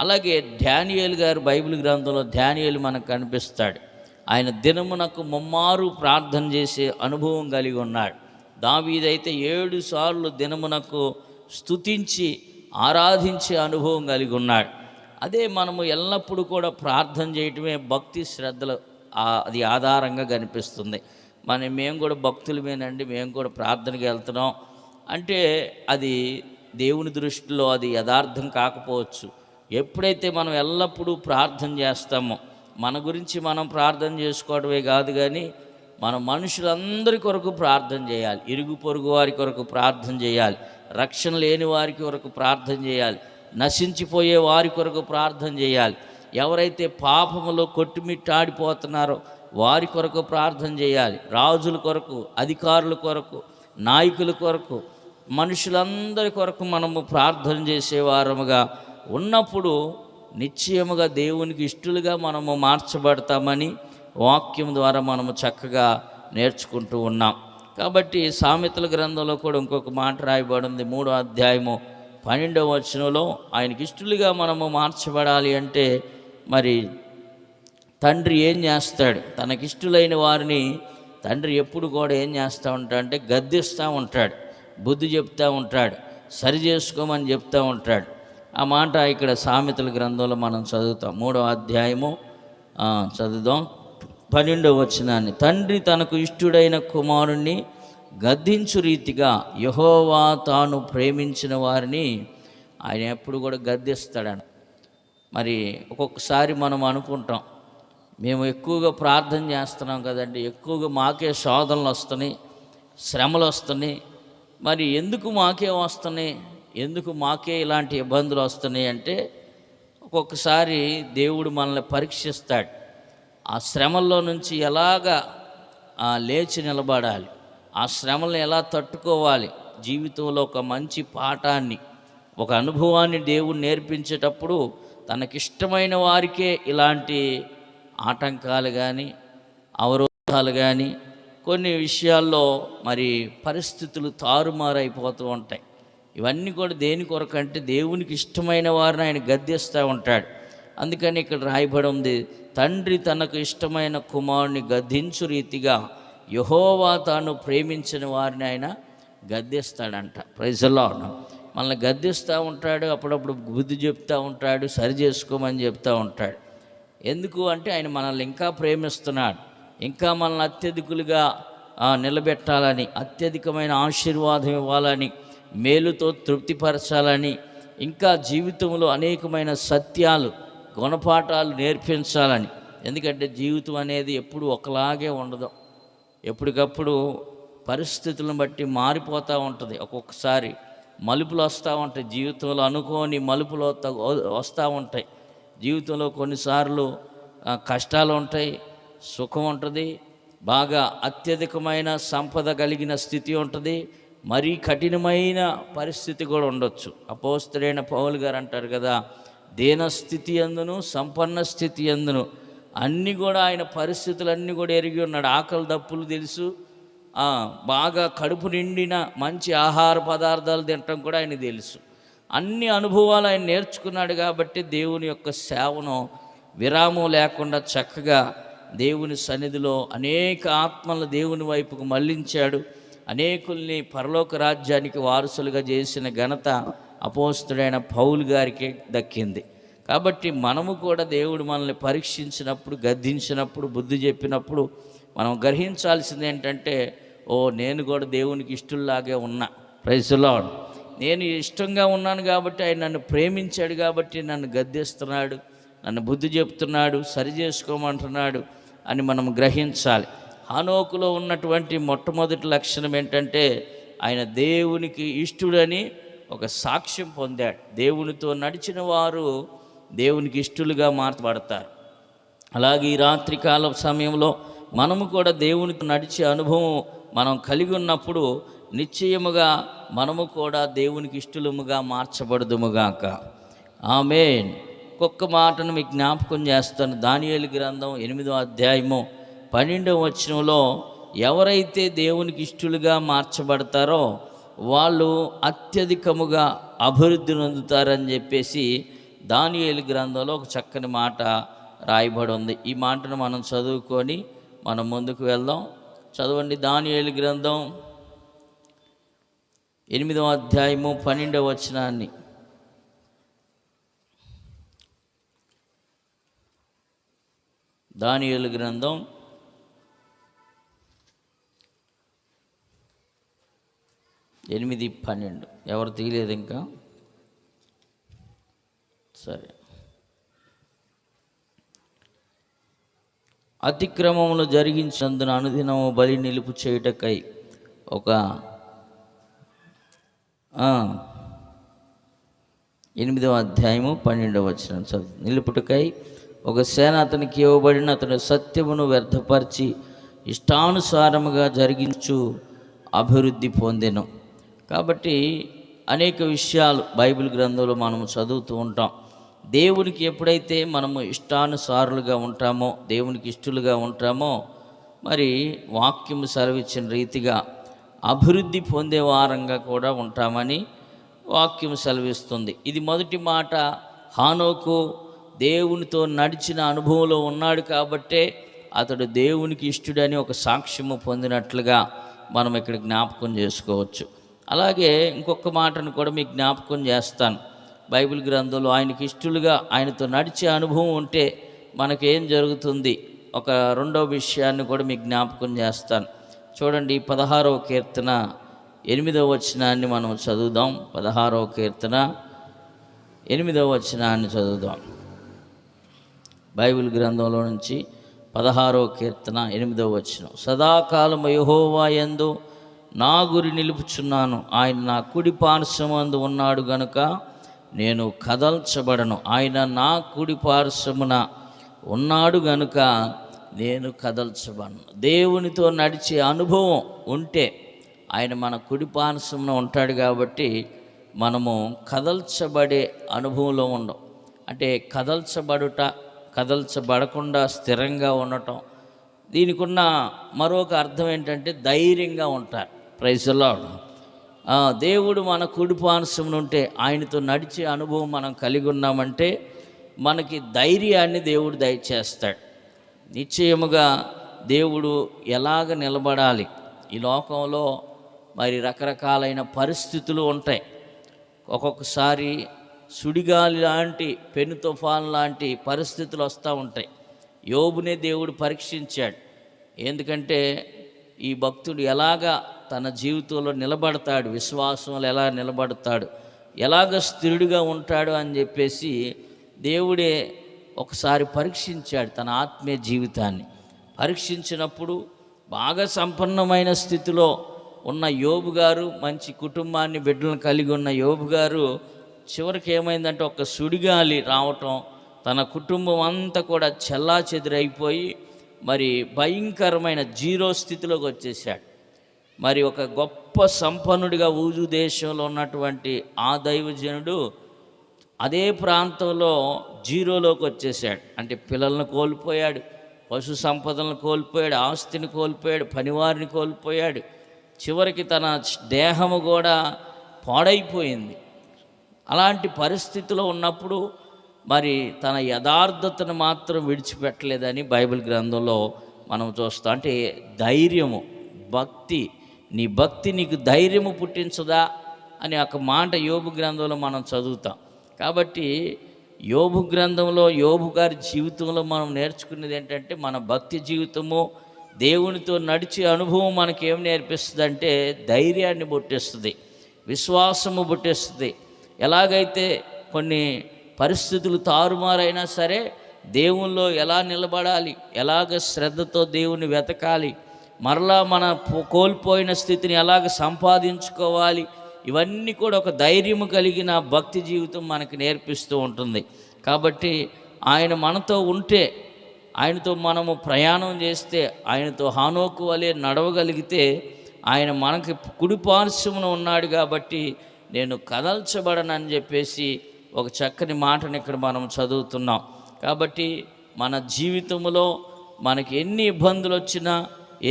అలాగే దానియేలు గారు బైబిల్ గ్రంథంలో దానియేలు మనకు కనిపిస్తాడు. ఆయన దినమునకు ముమ్మారు ప్రార్థన చేసే అనుభవం కలిగి ఉన్నాడు. దావీదైతే 7 సార్లు దినమునకు స్తుతించి ఆరాధించే అనుభవం కలిగి ఉన్నాడు. అదే మనము ఎల్లప్పుడూ కూడా ప్రార్థన చేయటమే భక్తి శ్రద్ధలు అది ఆధారంగా కనిపిస్తుంది. మేము కూడా భక్తులమేనండి, మేము కూడా ప్రార్థనకి వెళ్తున్నాం అంటే అది దేవుని దృష్టిలో అది యథార్థం కాకపోవచ్చు. ఎప్పుడైతే మనం ఎల్లప్పుడూ ప్రార్థన చేస్తామో, మన గురించి మనం ప్రార్థన చేసుకోవడమే కాదు, కానీ మన మనుషులందరి కొరకు ప్రార్థన చేయాలి. ఇరుగు పొరుగు వారి కొరకు ప్రార్థన చేయాలి. రక్షణ లేని వారి కొరకు ప్రార్థన చేయాలి. నశించిపోయే వారి కొరకు ప్రార్థన చేయాలి. ఎవరైతే పాపములో కొట్టుమిట్టాడిపోతున్నారో వారి కొరకు ప్రార్థన చేయాలి. రాజుల కొరకు, అధికారుల కొరకు, నాయకుల కొరకు, మనుషులందరి కొరకు మనము ప్రార్థన చేసేవారముగా ఉన్నప్పుడు నిశ్చయముగా దేవునికి ఇష్టలుగా మనము మార్చబడతామని వాక్యం ద్వారా మనము చక్కగా నేర్చుకుంటూ ఉన్నాం. కాబట్టి సామెతల గ్రంథంలో కూడా ఇంకొక మాట రాయబడింది. 3వ అధ్యాయము 12వ వచనంలో ఆయనకి ఇష్టలుగా మనము మార్చబడాలి అంటే మరి తండ్రి ఏం చేస్తాడు? తనకిష్టులైన వారిని తండ్రి ఎప్పుడు కూడా ఏం చేస్తూ ఉంటాడంటే గద్దిస్తూ ఉంటాడు, బుద్ధి చెప్తూ ఉంటాడు, సరి చేసుకోమని చెప్తూ ఉంటాడు. ఆ మాట ఇక్కడ సామెతల గ్రంథంలో మనం చదువుతాం. 3వ అధ్యాయము చదువుదాం 12వ వచనాన్ని. తండ్రి తనకు ఇష్టుడైన కుమారుణ్ణి గద్దించు రీతిగా యెహోవా తాను ప్రేమించిన వారిని ఆయన ఎప్పుడు కూడా గద్దిస్తాడని. మరి ఒక్కొక్కసారి మనం అనుకుంటాం, మేము ఎక్కువగా ప్రార్థన చేస్తున్నాం కదండి, ఎక్కువగా మాకే శోధనలు వస్తున్నాయి, శ్రమలు వస్తున్నాయి, మరి ఎందుకు మాకే వస్తున్నాయి, ఎందుకు మాకే ఇలాంటి ఇబ్బందులు వస్తున్నాయి అంటే ఒక్కొక్కసారి దేవుడు మనల్ని పరీక్షిస్తాడు. ఆ శ్రమల్లో నుంచి ఎలాగా లేచి నిలబడాలి, ఆ శ్రమలను ఎలా తట్టుకోవాలి, జీవితంలో ఒక మంచి పాఠాన్ని, ఒక అనుభవాన్ని దేవుడు నేర్పించేటప్పుడు తనకిష్టమైన వారికే ఇలాంటి ఆటంకాలు కానీ అవరోధాలు కానీ కొన్ని విషయాల్లో మరి పరిస్థితులు తారుమారైపోతూ ఉంటాయి. ఇవన్నీ కూడా దేని కొరకు అంటే దేవునికి ఇష్టమైన వారిని ఆయన గద్దిస్తూ ఉంటాడు. అందుకని ఇక్కడ రాయబడి ఉంది, తండ్రి తనకు ఇష్టమైన కుమారుని గద్దించు రీతిగా యెహోవా తాను ప్రేమించిన వారిని ఆయన గద్దిస్తాడంట. Praise the lord. మనల్ని గద్దిస్తూ ఉంటాడు, అప్పుడప్పుడు బుద్ధి చెప్తూ ఉంటాడు, సరి చేసుకోమని చెప్తూ ఉంటాడు. ఎందుకు అంటే ఆయన మనల్ని ఇంకా ప్రేమిస్తున్నాడు, ఇంకా మనల్ని అత్యధికులుగా నిలబెట్టాలని, అత్యధికమైన ఆశీర్వాదం ఇవ్వాలని, మేలుతో తృప్తిపరచాలని, ఇంకా జీవితంలో అనేకమైన సత్యాలు గుణపాఠాలు నేర్పించాలని. ఎందుకంటే జీవితం అనేది ఎప్పుడు ఒకలాగే ఉండదు, ఎప్పటికప్పుడు పరిస్థితులను బట్టి మారిపోతూ ఉంటుంది. ఒక్కొక్కసారి మలుపులు వస్తూ ఉంటాయి, జీవితంలో అనుకోని మలుపులు వస్తూ ఉంటాయి. జీవితంలో కొన్నిసార్లు కష్టాలు ఉంటాయి, సుఖం ఉంటుంది, బాగా అత్యధికమైన సంపద కలిగిన స్థితి ఉంటుంది, మరీ కఠినమైన పరిస్థితి కూడా ఉండొచ్చు. అపోస్తలుడైన పౌలు గారు అంటారు కదా, దీనస్థితి అందును సంపన్న స్థితి అందును అన్నీ కూడా ఆయన పరిస్థితులన్నీ కూడా ఎరిగి ఉన్నాడు. ఆకలి దప్పులు తెలుసు, బాగా కడుపు నిండిన మంచి ఆహార పదార్థాలు తినటం కూడా ఆయన తెలుసు. అన్ని అనుభవాలు ఆయన నేర్చుకున్నాడు కాబట్టి దేవుని యొక్క సేవను విరామం లేకుండా చక్కగా దేవుని సన్నిధిలో అనేక ఆత్మలను దేవుని వైపుకు మళ్లించాడు. అనేకుల్ని పరలోక రాజ్యానికి వారసులుగా చేసిన ఘనత అపోస్తలుడైన పౌలు గారికి దక్కింది. కాబట్టి మనము కూడా దేవుడు మనల్ని పరీక్షించినప్పుడు, గద్దించినప్పుడు, బుద్ధి చెప్పినప్పుడు మనం గ్రహించాల్సింది ఏంటంటే, నేను కూడా దేవునికి ఇష్టంలాగే ఉన్నా. Praise the Lord. నేను ఇష్టంగా ఉన్నాను కాబట్టి ఆయన నన్ను ప్రేమించాడు కాబట్టి నన్ను గద్దిస్తున్నాడు, నన్ను బుద్ధి చెప్తున్నాడు, సరి చేసుకోమంటున్నాడు అని మనం గ్రహించాలి. హనోకులో ఉన్నటువంటి మొట్టమొదటి లక్షణం ఏంటంటే, ఆయన దేవునికి ఇష్టుడని ఒక సాక్ష్యం పొందాడు. దేవునితో నడిచిన వారు దేవునికి ఇష్టలుగా మార్చబడతారు. అలాగే ఈ రాత్రికాల సమయంలో మనము కూడా దేవునితో నడిచే అనుభవం మనం కలిగి ఉన్నప్పుడు నిశ్చయముగా మనము కూడా దేవునికి ఇష్టలుముగా మార్చబడదుముగాక. ఆమేన్. ఒక్కొక్క మాటను మీకు జ్ఞాపకం చేస్తాను. దానియేలు గ్రంథం 8వ అధ్యాయము 12వ వచనంలో, ఎవరైతే దేవునికి ఇష్టలుగా మార్చబడతారో వాళ్ళు అత్యధికముగా అభివృద్ధి నొందుతారని చెప్పేసి దానియేలు గ్రంథంలో ఒక చక్కని మాట రాయబడి ఉంది. ఈ మాటను మనం చదువుకొని మనం ముందుకు వెళ్దాం. చదవండి. దానియేలు గ్రంథం 8వ అధ్యాయము 12వ వచనాన్ని. దానియేలు గ్రంథం 8:12. ఎవరు తీయలేదు ఇంకా? సరే. అతిక్రమములు జరిగించినందున అనుదినము బలి నిలుపు చేయుటకై ఒక 8వ అధ్యాయము 12వ వచనం చదువు. నిలుపుటకై ఒక సేన అతనికి ఇవ్వబడిన, అతని సత్యమును వ్యర్థపరిచి ఇష్టానుసారముగా జరిగించు అభివృద్ధి పొందెను. కాబట్టి అనేక విషయాలు బైబిల్ గ్రంథంలో మనం చదువుతూ ఉంటాం. దేవునికి ఎప్పుడైతే మనము ఇష్టానుసారులుగా ఉంటామో, దేవునికి ఇష్టలుగా ఉంటామో, మరి వాక్యము సెలవిచ్చిన రీతిగా అభివృద్ధి పొందే వారంగా కూడా ఉంటామని వాక్యం సెలవిస్తుంది. ఇది మొదటి మాట. హానోకు దేవునితో నడిచిన అనుభవంలో ఉన్నాడు కాబట్టే అతడు దేవునికి ఇష్టడని ఒక సాక్ష్యము పొందినట్లుగా మనం ఇక్కడ జ్ఞాపకం చేసుకోవచ్చు. అలాగే ఇంకొక మాటను కూడా మీకు జ్ఞాపకం చేస్తాను. బైబిల్ గ్రంథంలో ఆయనకి ఇష్టలుగా ఆయనతో నడిచే అనుభవం ఉంటే మనకేం జరుగుతుంది, ఒక రెండవ విషయాన్ని కూడా మీకు జ్ఞాపకం చేస్తాను. చూడండి, 16వ కీర్తన 8వ వచనాన్ని మనం చదువుదాం. 16వ కీర్తన 8వ వచనాన్ని చదువుదాం. బైబిల్ గ్రంథంలో నుంచి 16వ కీర్తన 8వ వచనం. సదాకాలము యెహోవా యందు నా గురి నిలుపుచున్నాను, ఆయన నా కుడి పార్శ్వమందు ఉన్నాడు గనుక నేను కదల్చబడను. ఆయన నా కుడి పార్శ్వమున ఉన్నాడు గనుక నేను కదల్చబడను. దేవునితో నడిచే అనుభవం ఉంటే ఆయన మన కుడి పార్శ్వమున ఉంటాడు కాబట్టి మనము కదల్చబడే అనుభవంలో ఉండం. అంటే కదల్చబడకుండా స్థిరంగా ఉండటం. దీనికి ఉన్న మరొక అర్థం ఏంటంటే ధైర్యంగా ఉంటారు. Praise the Lord. దేవుడు మన కుడిపార్శ్వమున ఉంటే ఆయనతో నడిచే అనుభవం మనం కలిగి ఉన్నామంటే మనకి ధైర్యాన్ని దేవుడు దయచేస్తాడు. నిశ్చయముగా దేవుడు ఎలాగ నిలబడాలి, ఈ లోకంలో మరి రకరకాలైన పరిస్థితులు ఉంటాయి. ఒక్కొక్కసారి సుడిగాలి లాంటి పెను తుఫాన్ లాంటి పరిస్థితులు వస్తూ ఉంటాయి. యోబునే దేవుడు పరీక్షించాడు. ఎందుకంటే ఈ భక్తుడు ఎలాగా తన జీవితంలో నిలబడతాడు, విశ్వాసంలో ఎలా నిలబడతాడు, ఎలాగ స్థిరుడిగా ఉంటాడు అని చెప్పేసి దేవుడే ఒకసారి పరీక్షించాడు తన ఆత్మీయ జీవితాన్ని. పరీక్షించినప్పుడు బాగా సంపన్నమైన స్థితిలో ఉన్న యోబు గారు, మంచి కుటుంబాన్ని బిడ్డలను కలిగి ఉన్న యోబు గారు చివరికి ఏమైందంటే ఒక సుడిగాలి రావటం, తన కుటుంబం అంతా కూడా చెల్లాచెదురైపోయి మరి భయంకరమైన జీరో స్థితిలోకి వచ్చేసాడు. మరి ఒక గొప్ప సంపన్నుడిగా ఊజు దేశంలో ఉన్నటువంటి ఆ దైవజనుడు అదే ప్రాంతంలో జీరోలోకి వచ్చేసాడు. అంటే పిల్లలను కోల్పోయాడు, పశు సంపదలను కోల్పోయాడు, ఆస్తిని కోల్పోయాడు, పనివారిని కోల్పోయాడు. చివరికి తన దేహము కూడా పాడైపోయింది. అలాంటి పరిస్థితిలో ఉన్నప్పుడు మరి తన యథార్థతను మాత్రం విడిచిపెట్టలేదని బైబిల్ గ్రంథంలో మనం చూస్తాం. అంటే ధైర్యము, భక్తి, నీ భక్తి నీకు ధైర్యము పుట్టించదా అని ఒక మాట యోబు గ్రంథంలో మనం చదువుతాం. కాబట్టి యోబు గ్రంథంలో యోబు గారి జీవితంలో మనం నేర్చుకునేది ఏంటంటే మన భక్తి జీవితము, దేవునితో నడిచే అనుభవం మనకేం నేర్పిస్తుంది అంటే ధైర్యాన్ని పుట్టిస్తుంది, విశ్వాసము పుట్టిస్తుంది. ఎలాగైతే కొన్ని పరిస్థితులు తారుమారైనా సరే దేవునిలో ఎలా నిలబడాలి, ఎలాగ శ్రద్ధతో దేవుని వెతకాలి, మరలా మన కోల్పోయిన స్థితిని ఎలాగ సంపాదించుకోవాలి, ఇవన్నీ కూడా ఒక ధైర్యము కలిగిన భక్తి జీవితం మనకి నేర్పిస్తూ ఉంటుంది. కాబట్టి ఆయన మనతో ఉంటే, ఆయనతో మనము ప్రయాణం చేస్తే, ఆయనతో హానోకు వలె నడవగలిగితే, ఆయన మనకి కుడిపార్శ్వమున ఉన్నాడు కాబట్టి నేను కదల్చబడనని చెప్పేసి ఒక చక్కని మాటను ఇక్కడ మనం చదువుతున్నాం. కాబట్టి మన జీవితంలో మనకి ఎన్ని ఇబ్బందులు వచ్చినా,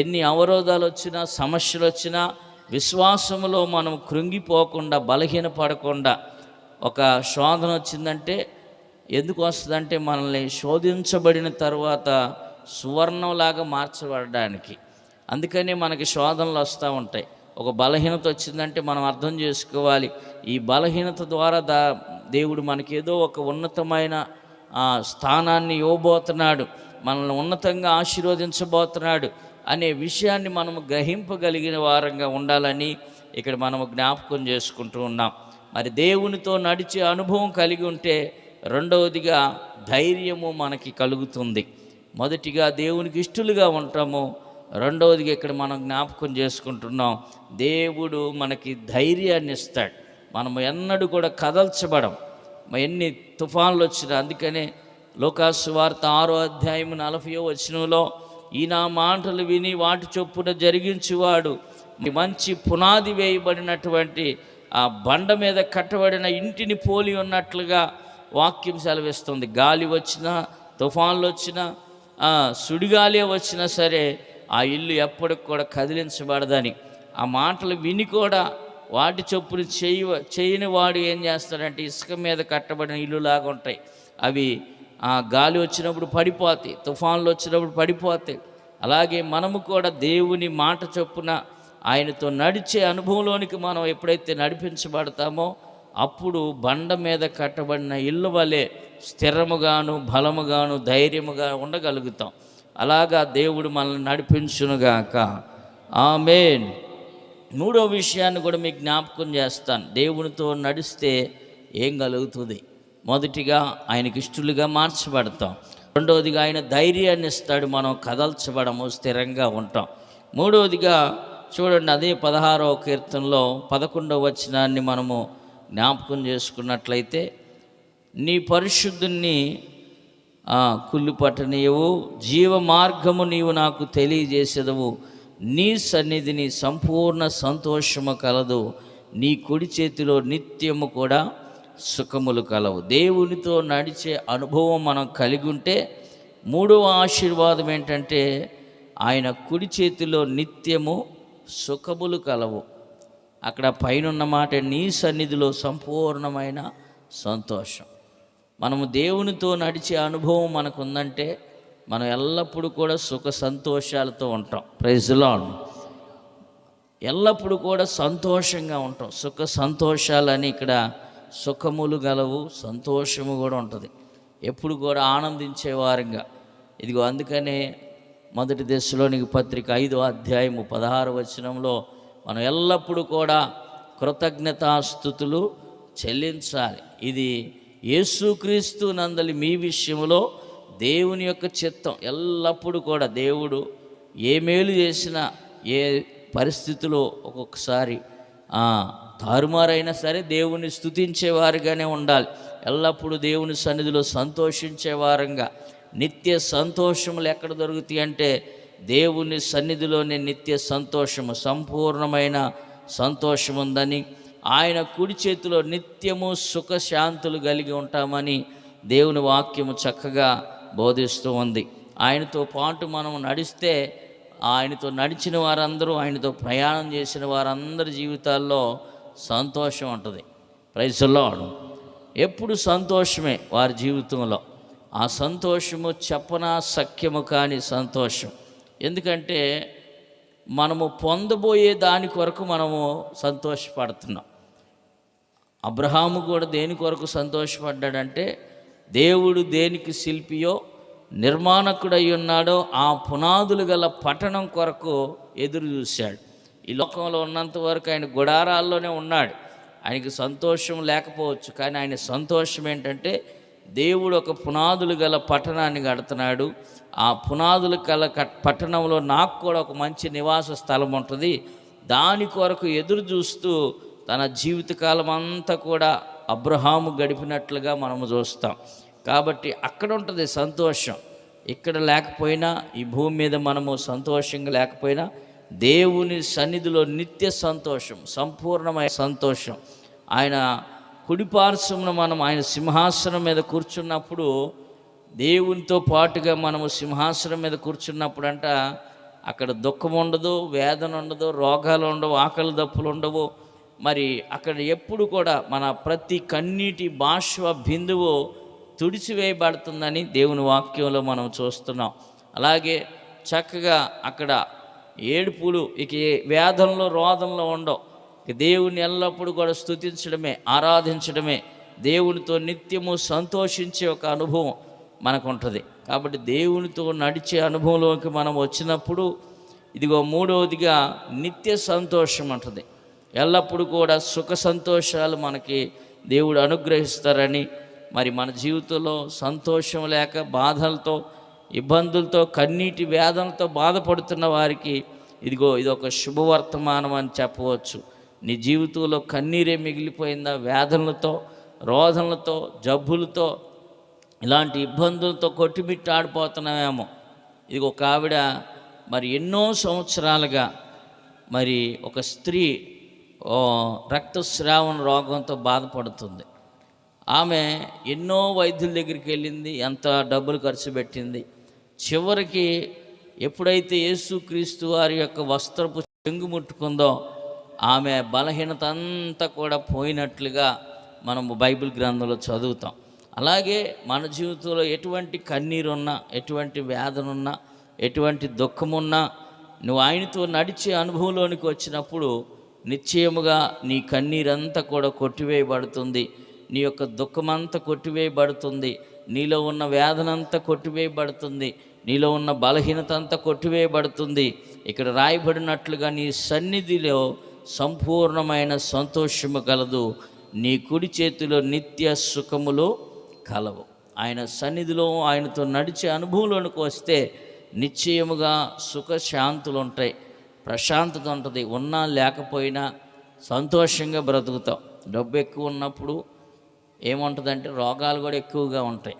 ఎన్ని అవరోధాలు వచ్చినా, సమస్యలు వచ్చినా విశ్వాసములో మనం కృంగిపోకుండా, బలహీనపడకుండా, ఒక శోధన వచ్చిందంటే ఎందుకు వస్తుందంటే మనల్ని శోధించబడిన తర్వాత సువర్ణంలాగా మార్చబడడానికి. అందుకని మనకి శోధనలు వస్తూ ఉంటాయి. ఒక బలహీనత వచ్చిందంటే మనం అర్థం చేసుకోవాలి, ఈ బలహీనత ద్వారా దేవుడు మనకేదో ఒక ఉన్నతమైన స్థానాన్ని ఇవ్వబోతున్నాడు, మనల్ని ఉన్నతంగా ఆశీర్వదించబోతున్నాడు అనే విషయాన్ని మనము గ్రహింపగలిగిన వారంగా ఉండాలని ఇక్కడ మనము జ్ఞాపకం చేసుకుంటూ ఉన్నాం. మరి దేవునితో నడిచే అనుభవం కలిగి ఉంటే రెండవదిగా ధైర్యము మనకి కలుగుతుంది. మొదటిగా దేవునికి ఇష్టలుగా ఉంటాము, రెండవదిగా ఇక్కడ మనం జ్ఞాపకం చేసుకుంటున్నాం దేవుడు మనకి ధైర్యాన్ని ఇస్తాడు. మనము ఎన్నడూ కూడా కదల్చబడం, ఎన్ని తుఫాన్లు వచ్చినా. అందుకనే లోకాసు వార్త 6వ అధ్యాయం 40వ వచనంలో ఈ నా మాటలు విని వాటి చొప్పున జరిగించువాడు మంచి పునాది వేయబడినటువంటి ఆ బండ మీద కట్టబడిన ఇంటిని పోలి ఉన్నట్లుగా వాక్యం సెలవిస్తుంది. గాలి వచ్చినా, తుఫాన్లు వచ్చినా, సుడిగాలి వచ్చినా సరే ఆ ఇల్లు ఎప్పటికి కూడా కదిలించబడదని. ఆ మాటలు విని కూడా వాటి చొప్పున చేయని వాడు ఏం చేస్తాడంటే ఇసుక మీద కట్టబడిన ఇల్లులాగా ఉంటాయి. అవి గాలి వచ్చినప్పుడు పడిపోతాయి, తుఫాన్లు వచ్చినప్పుడు పడిపోతాయి. అలాగే మనము కూడా దేవుని మాట చొప్పున ఆయనతో నడిచే అనుభవంలోనికి మనం ఎప్పుడైతే నడిపించబడతామో అప్పుడు బండ మీద కట్టబడిన ఇల్లు వలె స్థిరముగాను, బలముగాను, ధైర్యముగా ఉండగలుగుతాం. అలాగా దేవుడు మనల్ని నడిపించునుగాక. ఆమేన్. మూడో విషయాన్ని కూడా మీకు జ్ఞాపకం చేస్తాను. దేవునితో నడిస్తే ఏం కలుగుతుంది? మొదటిగా ఆయనకి ఇష్టలుగా మార్చబడతాం. రెండవదిగా ఆయన ధైర్యాన్ని ఇస్తాడు, మనం కదల్చబడము, స్థిరంగా ఉంటాం. మూడవదిగా చూడండి, అదే 16వ కీర్తనలో 11వ వచనాన్ని మనము జ్ఞాపకం చేసుకున్నట్లయితే, నీ పరిశుద్ధుని కుళ్ళుపట్టనీయవు, జీవ మార్గము నీవు నాకు తెలియజేసేదవు, నీ సన్నిధిని సంపూర్ణ సంతోషము కలదు, నీ కుడి చేతిలో నిత్యము కూడా సుఖములు కలవు. దేవునితో నడిచే అనుభవం మనం కలిగి ఉంటే మూడవ ఆశీర్వాదం ఏంటంటే ఆయన కుడి చేతిలో నిత్యము సుఖములు కలవు. అక్కడ పైన ఉన్న మాట, నీ సన్నిధిలో సంపూర్ణమైన సంతోషం. మనము దేవునితో నడిచే అనుభవం మనకు ఉందంటే మనం ఎల్లప్పుడూ కూడా సుఖ సంతోషాలతో ఉంటాం. Praise the Lord. ఎల్లప్పుడూ కూడా సంతోషంగా ఉంటాం. సుఖ సంతోషాలని ఇక్కడ సుఖములు గలవు, సంతోషము కూడా ఉంటుంది. ఎప్పుడు కూడా ఆనందించేవారంగా. ఇదిగో అందుకనే మొదటి దశలోనికి పత్రిక 5వ అధ్యాయము 16వ వచనంలో మనం ఎల్లప్పుడూ కూడా కృతజ్ఞతాస్తుతులు చెల్లించాలి. ఇది యేసుక్రీస్తు నందలి మీ విషయంలో దేవుని యొక్క చిత్తం. ఎల్లప్పుడూ కూడా దేవుడు ఏ మేలు చేసినా, ఏ పరిస్థితిలో ఒక్కొక్కసారి తారుమారైనా సరే దేవుని స్తుతించేవారుగానే ఉండాలి. ఎల్లప్పుడూ దేవుని సన్నిధిలో సంతోషించేవారంగా. నిత్య సంతోషములు ఎక్కడ దొరుకుతాయి అంటే దేవుని సన్నిధిలోనే నిత్య సంతోషము, సంపూర్ణమైన సంతోషం ఉందని, ఆయన కుడి చేతిలో నిత్యము సుఖశాంతులు కలిగి ఉంటామని దేవుని వాక్యము చక్కగా బోధిస్తూ ఉంది. ఆయనతో పాటు మనం నడిస్తే, ఆయనతో నడిచిన వారందరూ, ఆయనతో ప్రయాణం చేసిన వారందరి జీవితాల్లో సంతోషం ఉంటుంది. Praise the Lord. ఎప్పుడు సంతోషమే వారి జీవితంలో. ఆ సంతోషము చెప్పనా సఖ్యము కాని సంతోషం. ఎందుకంటే మనము పొందబోయే దాని కొరకు మనము సంతోషపడుతున్నాం. అబ్రహాము కూడా దేని కొరకు సంతోషపడ్డాడంటే, దేవుడు దేనికి శిల్పియో నిర్మాణకుడై ఉన్నాడో ఆ పునాదులు గల పట్టణం కొరకు ఎదురు చూశాడు. ఈ లోకంలో ఉన్నంత వరకు ఆయన గుడారాల్లోనే ఉన్నాడు. ఆయనకి సంతోషం లేకపోవచ్చు, కానీ ఆయన సంతోషం ఏంటంటే దేవుడు ఒక పునాదులు గల పట్టణాన్ని కడుతున్నాడు. ఆ పునాదులు గల పట్టణంలో నాకు కూడా ఒక మంచి నివాస స్థలం ఉంటుంది. దాని కొరకు ఎదురు చూస్తూ తన జీవితకాలం అంతా కూడా అబ్రహాము గడిపినట్లుగా మనము చూస్తాం. కాబట్టి అక్కడ ఉంటుంది సంతోషం. ఇక్కడ లేకపోయినా, ఈ భూమి మీద మనము సంతోషంగా లేకపోయినా, దేవుని సన్నిధిలో నిత్య సంతోషం, సంపూర్ణమైన సంతోషం. ఆయన కుడిపార్శ్వమున మనం ఆయన సింహాసనం మీద కూర్చున్నప్పుడు, దేవునితో పాటుగా మనము సింహాసనం మీద కూర్చున్నప్పుడు అంట అక్కడ దుఃఖం ఉండదు, వేదన ఉండదు, రోగాలు ఉండవు, ఆకలి దప్పులు ఉండవు. మరి అక్కడ ఎప్పుడు కూడా మన ప్రతి కన్నీటి బాష్ప బిందువు తుడిచివేయబడుతుందని దేవుని వాక్యంలో మనం చూస్తున్నాం. అలాగే చక్కగా అక్కడ ఏడుపులు, ఇక వేదనలో రోదనలో ఉండవు. దేవుని ఎల్లప్పుడూ కూడా స్తుతించడమే, ఆరాధించడమే, దేవునితో నిత్యము సంతోషించే ఒక అనుభవం మనకు ఉంటుంది. కాబట్టి దేవునితో నడిచే అనుభవంలోకి మనం వచ్చినప్పుడు, ఇదిగో మూడవదిగా నిత్య సంతోషం ఉంటుంది. ఎల్లప్పుడూ కూడా సుఖ సంతోషాలు మనకి దేవుడు అనుగ్రహిస్తారని, మరి మన జీవితంలో సంతోషం లేక బాధలతో, ఇబ్బందులతో, కన్నీటి వేదనతో బాధపడుతున్న వారికి ఇదిగో ఇదొక శుభవర్తమానం అని చెప్పవచ్చు. నీ జీవితంలో కన్నీరే మిగిలిపోయిందా? వేదనలతో, రోదనలతో, జబ్బులతో, ఇలాంటి ఇబ్బందులతో కొట్టిమిట్టాడిపోతున్నామేమో. ఇది ఒక ఆవిడ మరి ఎన్నో సంవత్సరాలుగా మరి ఒక స్త్రీ రక్తస్రావణ రోగంతో బాధపడుతుంది. ఆమె ఎన్నో వైద్యుల దగ్గరికి వెళ్ళింది, ఎంత డబ్బులు ఖర్చు పెట్టింది. చివరికి ఎప్పుడైతే యేసుక్రీస్తు వారి యొక్క వస్త్రపు చెంగు ముట్టుకుందో ఆమె బలహీనత అంతా కూడా పోయినట్లుగా మనము బైబిల్ గ్రంథంలో చదువుతాం. అలాగే మన జీవితంలో ఎటువంటి కన్నీరున్నా, ఎటువంటి వేదన ఉన్నా, ఎటువంటి దుఃఖమున్నా, నువ్వు ఆయనతో నడిచే అనుభవంలోనికి వచ్చినప్పుడు నిశ్చయముగా నీ కన్నీరంతా కూడా కొట్టివేయబడుతుంది. నీ యొక్క దుఃఖమంతా కొట్టివేయబడుతుంది. నీలో ఉన్న వేదనంతా కొట్టివేయబడుతుంది. నీలో ఉన్న బలహీనత అంతా కొట్టివేయబడుతుంది. ఇక్కడ రాయబడినట్లుగా నీ సన్నిధిలో సంపూర్ణమైన సంతోషము కలదు, నీ కుడి చేతిలో నిత్య సుఖములు కలవు. ఆయన సన్నిధిలో ఆయనతో నడిచే అనుభవంలోనికి వస్తే నిశ్చయముగా సుఖశాంతులు ఉంటాయి, ప్రశాంతత ఉంటుంది. ఉన్నా లేకపోయినా సంతోషంగా బ్రతుకుతాం. డబ్బు ఎక్కువ ఉన్నప్పుడు ఏముంటుందంటే రోగాలు కూడా ఎక్కువగా ఉంటాయి.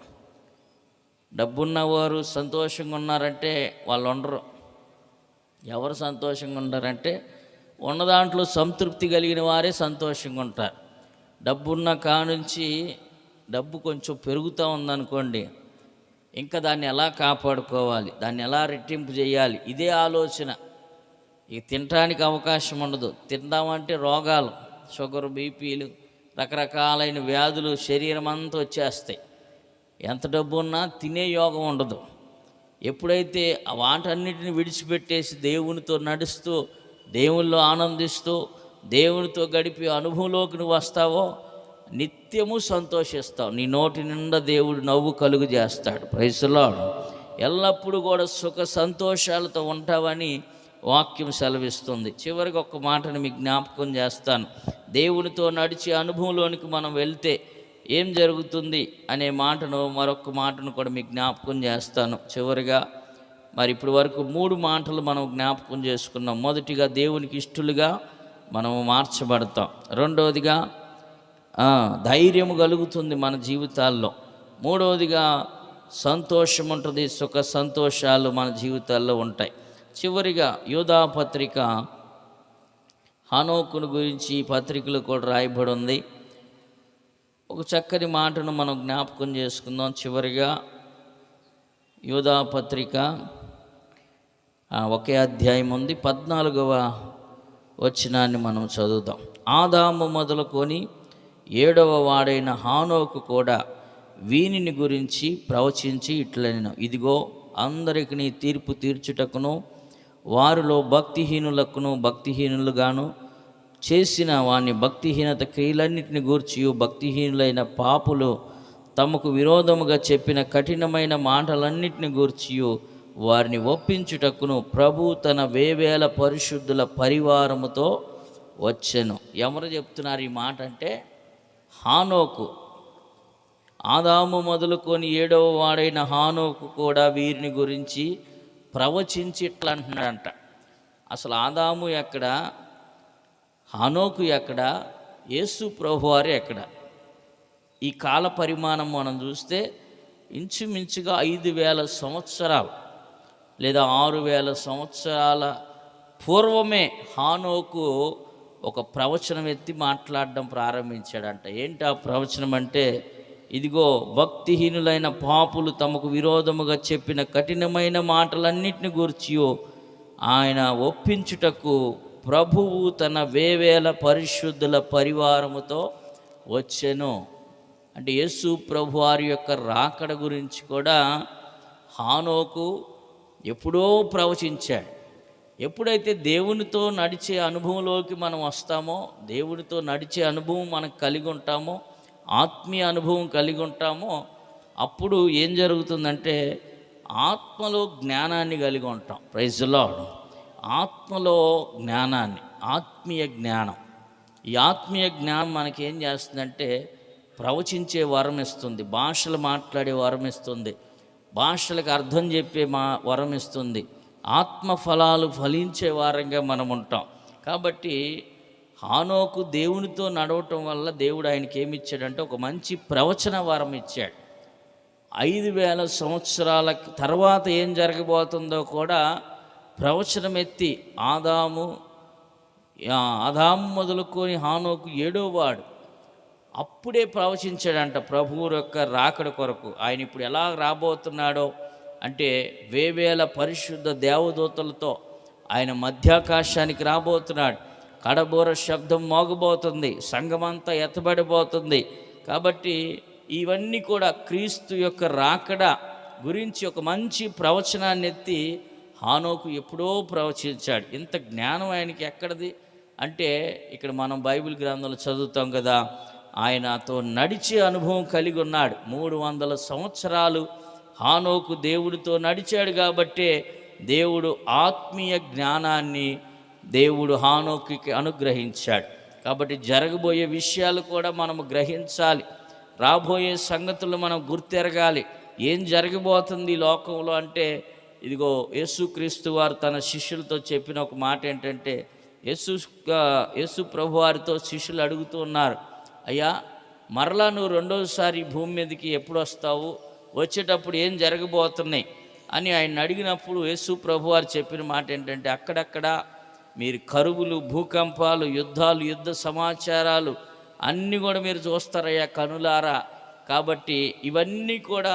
డబ్బున్నవారు సంతోషంగా ఉన్నారంటే వాళ్ళు ఉండరు. ఎవరు సంతోషంగా ఉంటారంటే ఉన్న దాంట్లో సంతృప్తి కలిగిన వారే సంతోషంగా ఉంటారు. డబ్బున్న కానుంచి డబ్బు కొంచెం పెరుగుతూ ఉందనుకోండి, ఇంకా దాన్ని ఎలా కాపాడుకోవాలి, దాన్ని ఎలా రెట్టింపు చేయాలి, ఇదే ఆలోచన. ఇక తినటానికి అవకాశం ఉండదు. తిందామంటే రోగాలు, షుగర్, బీపీలు, రకరకాలైన వ్యాధులు శరీరం అంతా వచ్చేస్తాయి. ఎంత డబ్బు ఉన్నా తినే యోగం ఉండదు. ఎప్పుడైతే వాటన్నిటిని విడిచిపెట్టేసి దేవునితో నడుస్తూ, దేవుల్లో ఆనందిస్తూ, దేవునితో గడిపే అనుభవంలోకి నువ్వు వస్తావో నిత్యము సంతోషిస్తావు. నీ నోటి నిండా దేవుడు నవ్వు కలుగు చేస్తాడు. Praise the Lord. ఎల్లప్పుడూ కూడా సుఖ సంతోషాలతో ఉంటావని వాక్యం సెలవిస్తుంది. చివరికి ఒక్క మాటను మీకు జ్ఞాపకం చేస్తాను. దేవునితో నడిచే అనుభవంలోనికి మనం వెళ్తే ఏం జరుగుతుంది అనే మాటను, మరొక మాటను కూడా మీకు జ్ఞాపకం చేస్తాను. చివరిగా మరి ఇప్పటి వరకు 3 మాటలు మనం జ్ఞాపకం చేసుకున్నాం. మొదటిగా దేవునికి ఇష్టలుగా మనము మార్చబడతాం. రెండవదిగా ధైర్యము కలుగుతుంది మన జీవితాల్లో. మూడవదిగా సంతోషం ఉంటుంది, సుఖ సంతోషాలు మన జీవితాల్లో ఉంటాయి. చివరిగా యూదా పత్రిక హనోకును గురించి ఈ పత్రికలో కూడా రాయబడి ఉంది. ఒక చక్కని మాటను మనం జ్ఞాపకం చేసుకుందాం. చివరిగా యూదా పత్రిక ఒకే అధ్యాయం ఉంది, 14వ వచనాన్ని మనం చదువుదాం. ఆదాము మొదలుకొని 7వ వాడైన హానోకు కూడా వీనిని గురించి ప్రవచించి ఇట్లనెను, ఇదిగో అందరికి తీర్పు తీర్చుటకును వారిలో భక్తిహీనులకును భక్తిహీనులుగాను చేసిన వాని భక్తిహీనత క్రియలన్నిటిని గూర్చియు భక్తిహీనులైన పాపులు తమకు విరోధముగా చెప్పిన కఠినమైన మాటలన్నిటిని గూర్చియు వారిని ఒప్పించుటకును ప్రభు తన వేవేల పరిశుద్ధుల పరివారముతో వచ్చెను. ఎవరు చెప్తున్నారు ఈ మాట అంటే హానోకు. ఆదాము మొదలుకొని 7వ వాడైన హానోకు కూడా వీరిని గురించి ప్రవచించి ఇట్లా అంటున్నాడంట. అసలు ఆదాము ఎక్కడ, హానోకు ఎక్కడ, యేసు ప్రభువారు ఎక్కడ? ఈ కాల పరిమాణం మనం చూస్తే ఇంచుమించుగా 5,000 సంవత్సరాలు లేదా 6,000 సంవత్సరాల పూర్వమే హానోకు ఒక ప్రవచనం ఎత్తి మాట్లాడడం ప్రారంభించాడంట. ఏంటి ఆ ప్రవచనం అంటే, ఇదిగో భక్తిహీనులైన పాపులు తమకు విరోధముగా చెప్పిన కఠినమైన మాటలన్నిటిని గూర్చి ఆయన ఒప్పించుటకు ప్రభువు తన వేవేల పరిశుద్ధుల పరివారముతో వచ్చెను. అంటే యేసు ప్రభు వారి యొక్క రాకడ గురించి కూడా హానోకు ఎప్పుడో ప్రవచించాడు. ఎప్పుడైతే దేవునితో నడిచే అనుభవంలోకి మనం వస్తామో, దేవునితో నడిచే అనుభవం మనకు కలిగి ఉంటామో, ఆత్మీయ అనుభవం కలిగి ఉంటామో, అప్పుడు ఏం జరుగుతుందంటే ఆత్మలో జ్ఞానాన్ని కలిగి ఉంటాం. Praise the Lord. ఆత్మలో జ్ఞానాన్ని, ఆత్మీయ జ్ఞానం. ఈ ఆత్మీయ జ్ఞానం మనకేం చేస్తుందంటే ప్రవచించే వరం ఇస్తుంది, భాషలు మాట్లాడే వరం ఇస్తుంది, భాషలకు అర్థం చెప్పే వరం ఇస్తుంది, ఆత్మ ఫలాలు ఫలించే వారంగా మనం ఉంటాం. కాబట్టి హానోకు దేవునితో నడవటం వల్ల దేవుడు ఆయనకి ఏమి ఇచ్చాడంటే ఒక మంచి ప్రవచన వరం ఇచ్చాడు. 5,000 సంవత్సరాల తర్వాత ఏం జరగబోతుందో కూడా ప్రవచనం ఎత్తి ఆదాము మొదలుకొని హానోకు 7వ వాడు అప్పుడే ప్రవచించాడంట ప్రభువు యొక్క రాకడ కొరకు. ఆయన ఇప్పుడు ఎలా రాబోతున్నాడో అంటే వేవేల పరిశుద్ధ దేవదూతలతో ఆయన మధ్యాకాశానికి రాబోతున్నాడు. కడబోర శబ్దం మోగబోతుంది, సంఘమంతా ఎత్తబడిపోతుంది. కాబట్టి ఇవన్నీ కూడా క్రీస్తు యొక్క రాకడ గురించి ఒక మంచి ప్రవచనాన్ని ఎత్తి హానోకు ఎప్పుడో ప్రవచించాడు. ఇంత జ్ఞానం ఆయనకి ఎక్కడిది అంటే, ఇక్కడ మనం బైబిల్ గ్రంథంలో చదువుతాం కదా, ఆయనతో నడిచే అనుభవం కలిగి ఉన్నాడు. 300 సంవత్సరాలు హానోకు దేవుడితో నడిచాడు కాబట్టే దేవుడు ఆత్మీయ జ్ఞానాన్ని దేవుడు హానోకుకి అనుగ్రహించాడు. కాబట్టి జరగబోయే విషయాలు కూడా మనము గ్రహించాలి, రాబోయే సంగతులు మనం గుర్తెరగాలి. ఏం జరగబోతుంది ఈ లోకంలో అంటే, ఇదిగో యేసుక్రీస్తు వారు తన శిష్యులతో చెప్పిన ఒక మాట ఏంటంటే, యేసు ప్రభు వారితో శిష్యులు అడుగుతూ ఉన్నారు, అయ్యా మరలా నువ్వు రెండోసారి భూమి మీదకి ఎప్పుడు వస్తావు, వచ్చేటప్పుడు ఏం జరగబోతున్నాయి అని ఆయన అడిగినప్పుడు యేసు ప్రభు వారు చెప్పిన మాట ఏంటంటే, అక్కడక్కడ మీరు కరువులు, భూకంపాలు, యుద్ధాలు, యుద్ధ సమాచారాలు అన్నీ కూడా మీరు చూస్తారయ్యా కనులారా. కాబట్టి ఇవన్నీ కూడా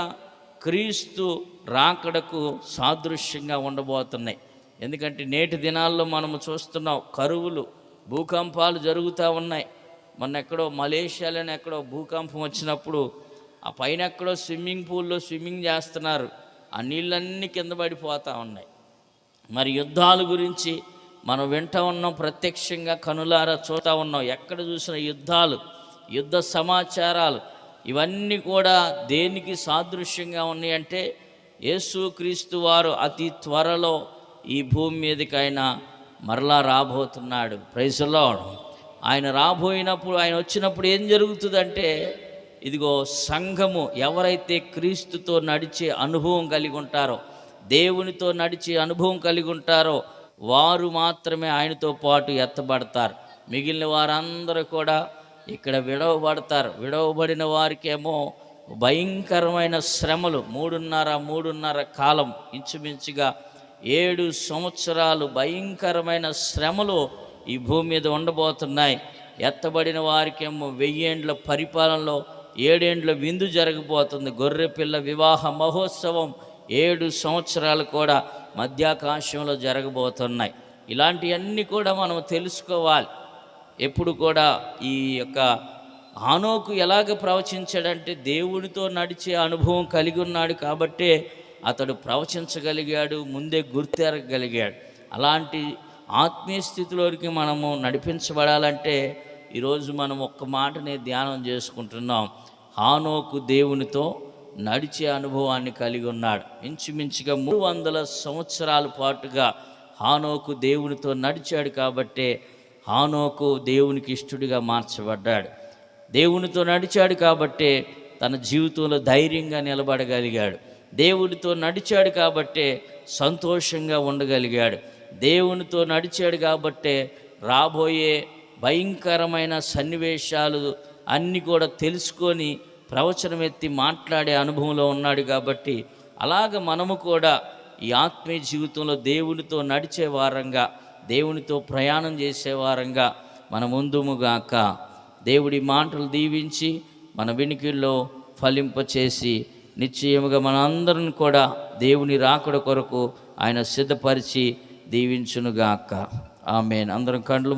క్రీస్తు రాకడకు సాదృశ్యంగా ఉండబోతున్నాయి. ఎందుకంటే నేటి దినాల్లో మనము చూస్తున్నాం, కరువులు, భూకంపాలు జరుగుతూ ఉన్నాయి. మొన్న ఎక్కడో మలేషియాలోనే ఎక్కడో భూకంపం వచ్చినప్పుడు ఆ పైన ఎక్కడో స్విమ్మింగ్ పూల్లో స్విమ్మింగ్ చేస్తున్నారు, ఆ నీళ్ళన్నీ కింద పడిపోతూ ఉన్నాయి. మరి యుద్ధాల గురించి మనం వింటూ ఉన్నాం, ప్రత్యక్షంగా కనులారా చూస్తూ ఉన్నాం. ఎక్కడ చూసిన యుద్ధాలు, యుద్ధ సమాచారాలు, ఇవన్నీ కూడా దేనికి సాదృశ్యంగా ఉన్నాయంటే యేసుక్రీస్తు వారు అతి త్వరలో ఈ భూమి మీదకి ఆయన మరలా రాబోతున్నాడు. Praise the Lord. ఆయన రాబోయినప్పుడు, ఆయన వచ్చినప్పుడు ఏం జరుగుతుందంటే, ఇదిగో సంఘము ఎవరైతే క్రీస్తుతో నడిచే అనుభవం కలిగి ఉంటారో, దేవునితో నడిచే అనుభవం కలిగి ఉంటారో వారు మాత్రమే ఆయనతో పాటు ఎత్తబడతారు. మిగిలిన వారందరూ కూడా ఇక్కడ విడవబడతారు. విడవబడిన వారికేమో భయంకరమైన శ్రమలు, మూడున్నర కాలం, ఇంచుమించుగా 7 సంవత్సరాలు భయంకరమైన శ్రమలు ఈ భూమి మీద ఉండబోతున్నాయి. ఎత్తబడిన వారికేమో 1000 ఏండ్ల పరిపాలనలో 7 ఏండ్ల విందు జరగబోతుంది. గొర్రెపిల్ల వివాహ మహోత్సవం 7 సంవత్సరాలు కూడా మధ్యాకాశంలో జరగబోతున్నాయి. ఇలాంటివన్నీ కూడా మనం తెలుసుకోవాలి. ఎప్పుడు కూడా ఈ యొక్క హానోకు ఎలాగ ప్రవచించాడంటే, దేవుడితో నడిచే అనుభవం కలిగి ఉన్నాడు కాబట్టే అతడు ప్రవచించగలిగాడు, ముందే గుర్తెరగలిగాడు. అలాంటి ఆత్మీయ స్థితిలోకి మనము నడిపించబడాలంటే ఈరోజు మనం ఒక్క మాటనే ధ్యానం చేసుకుంటున్నాం. హానోకు దేవునితో నడిచే అనుభవాన్ని కలిగి ఉన్నాడు. ఇంచుమించుగా 300 సంవత్సరాల పాటుగా హానోకు దేవునితో నడిచాడు కాబట్టే హానోకు దేవునికి ఇష్టడిగా మార్చబడ్డాడు. దేవునితో నడిచాడు కాబట్టే తన జీవితంలో ధైర్యంగా నిలబడగలిగాడు. దేవునితో నడిచాడు కాబట్టే సంతోషంగా ఉండగలిగాడు. దేవునితో నడిచాడు కాబట్టే రాబోయే భయంకరమైన సన్నివేశాలు అన్నీ కూడా తెలుసుకొని ప్రవచనం ఎత్తి మాట్లాడే అనుభవంలో ఉన్నాడు. కాబట్టి అలాగ మనము కూడా ఈ ఆత్మీయ జీవితంలో దేవునితో నడిచే వారంగా, దేవునితో ప్రయాణం చేసే వారంగా మన ముందుముగాక. దేవుడి మాటలు దీవించి మన వినికిల్లో ఫలింపచేసి నిశ్చయముగా మనందరిని కూడా దేవుని రాకడ కొరకు ఆయన సిద్ధపరిచి దీవించునుగాక. ఆమేన్. అందరం కండ్లు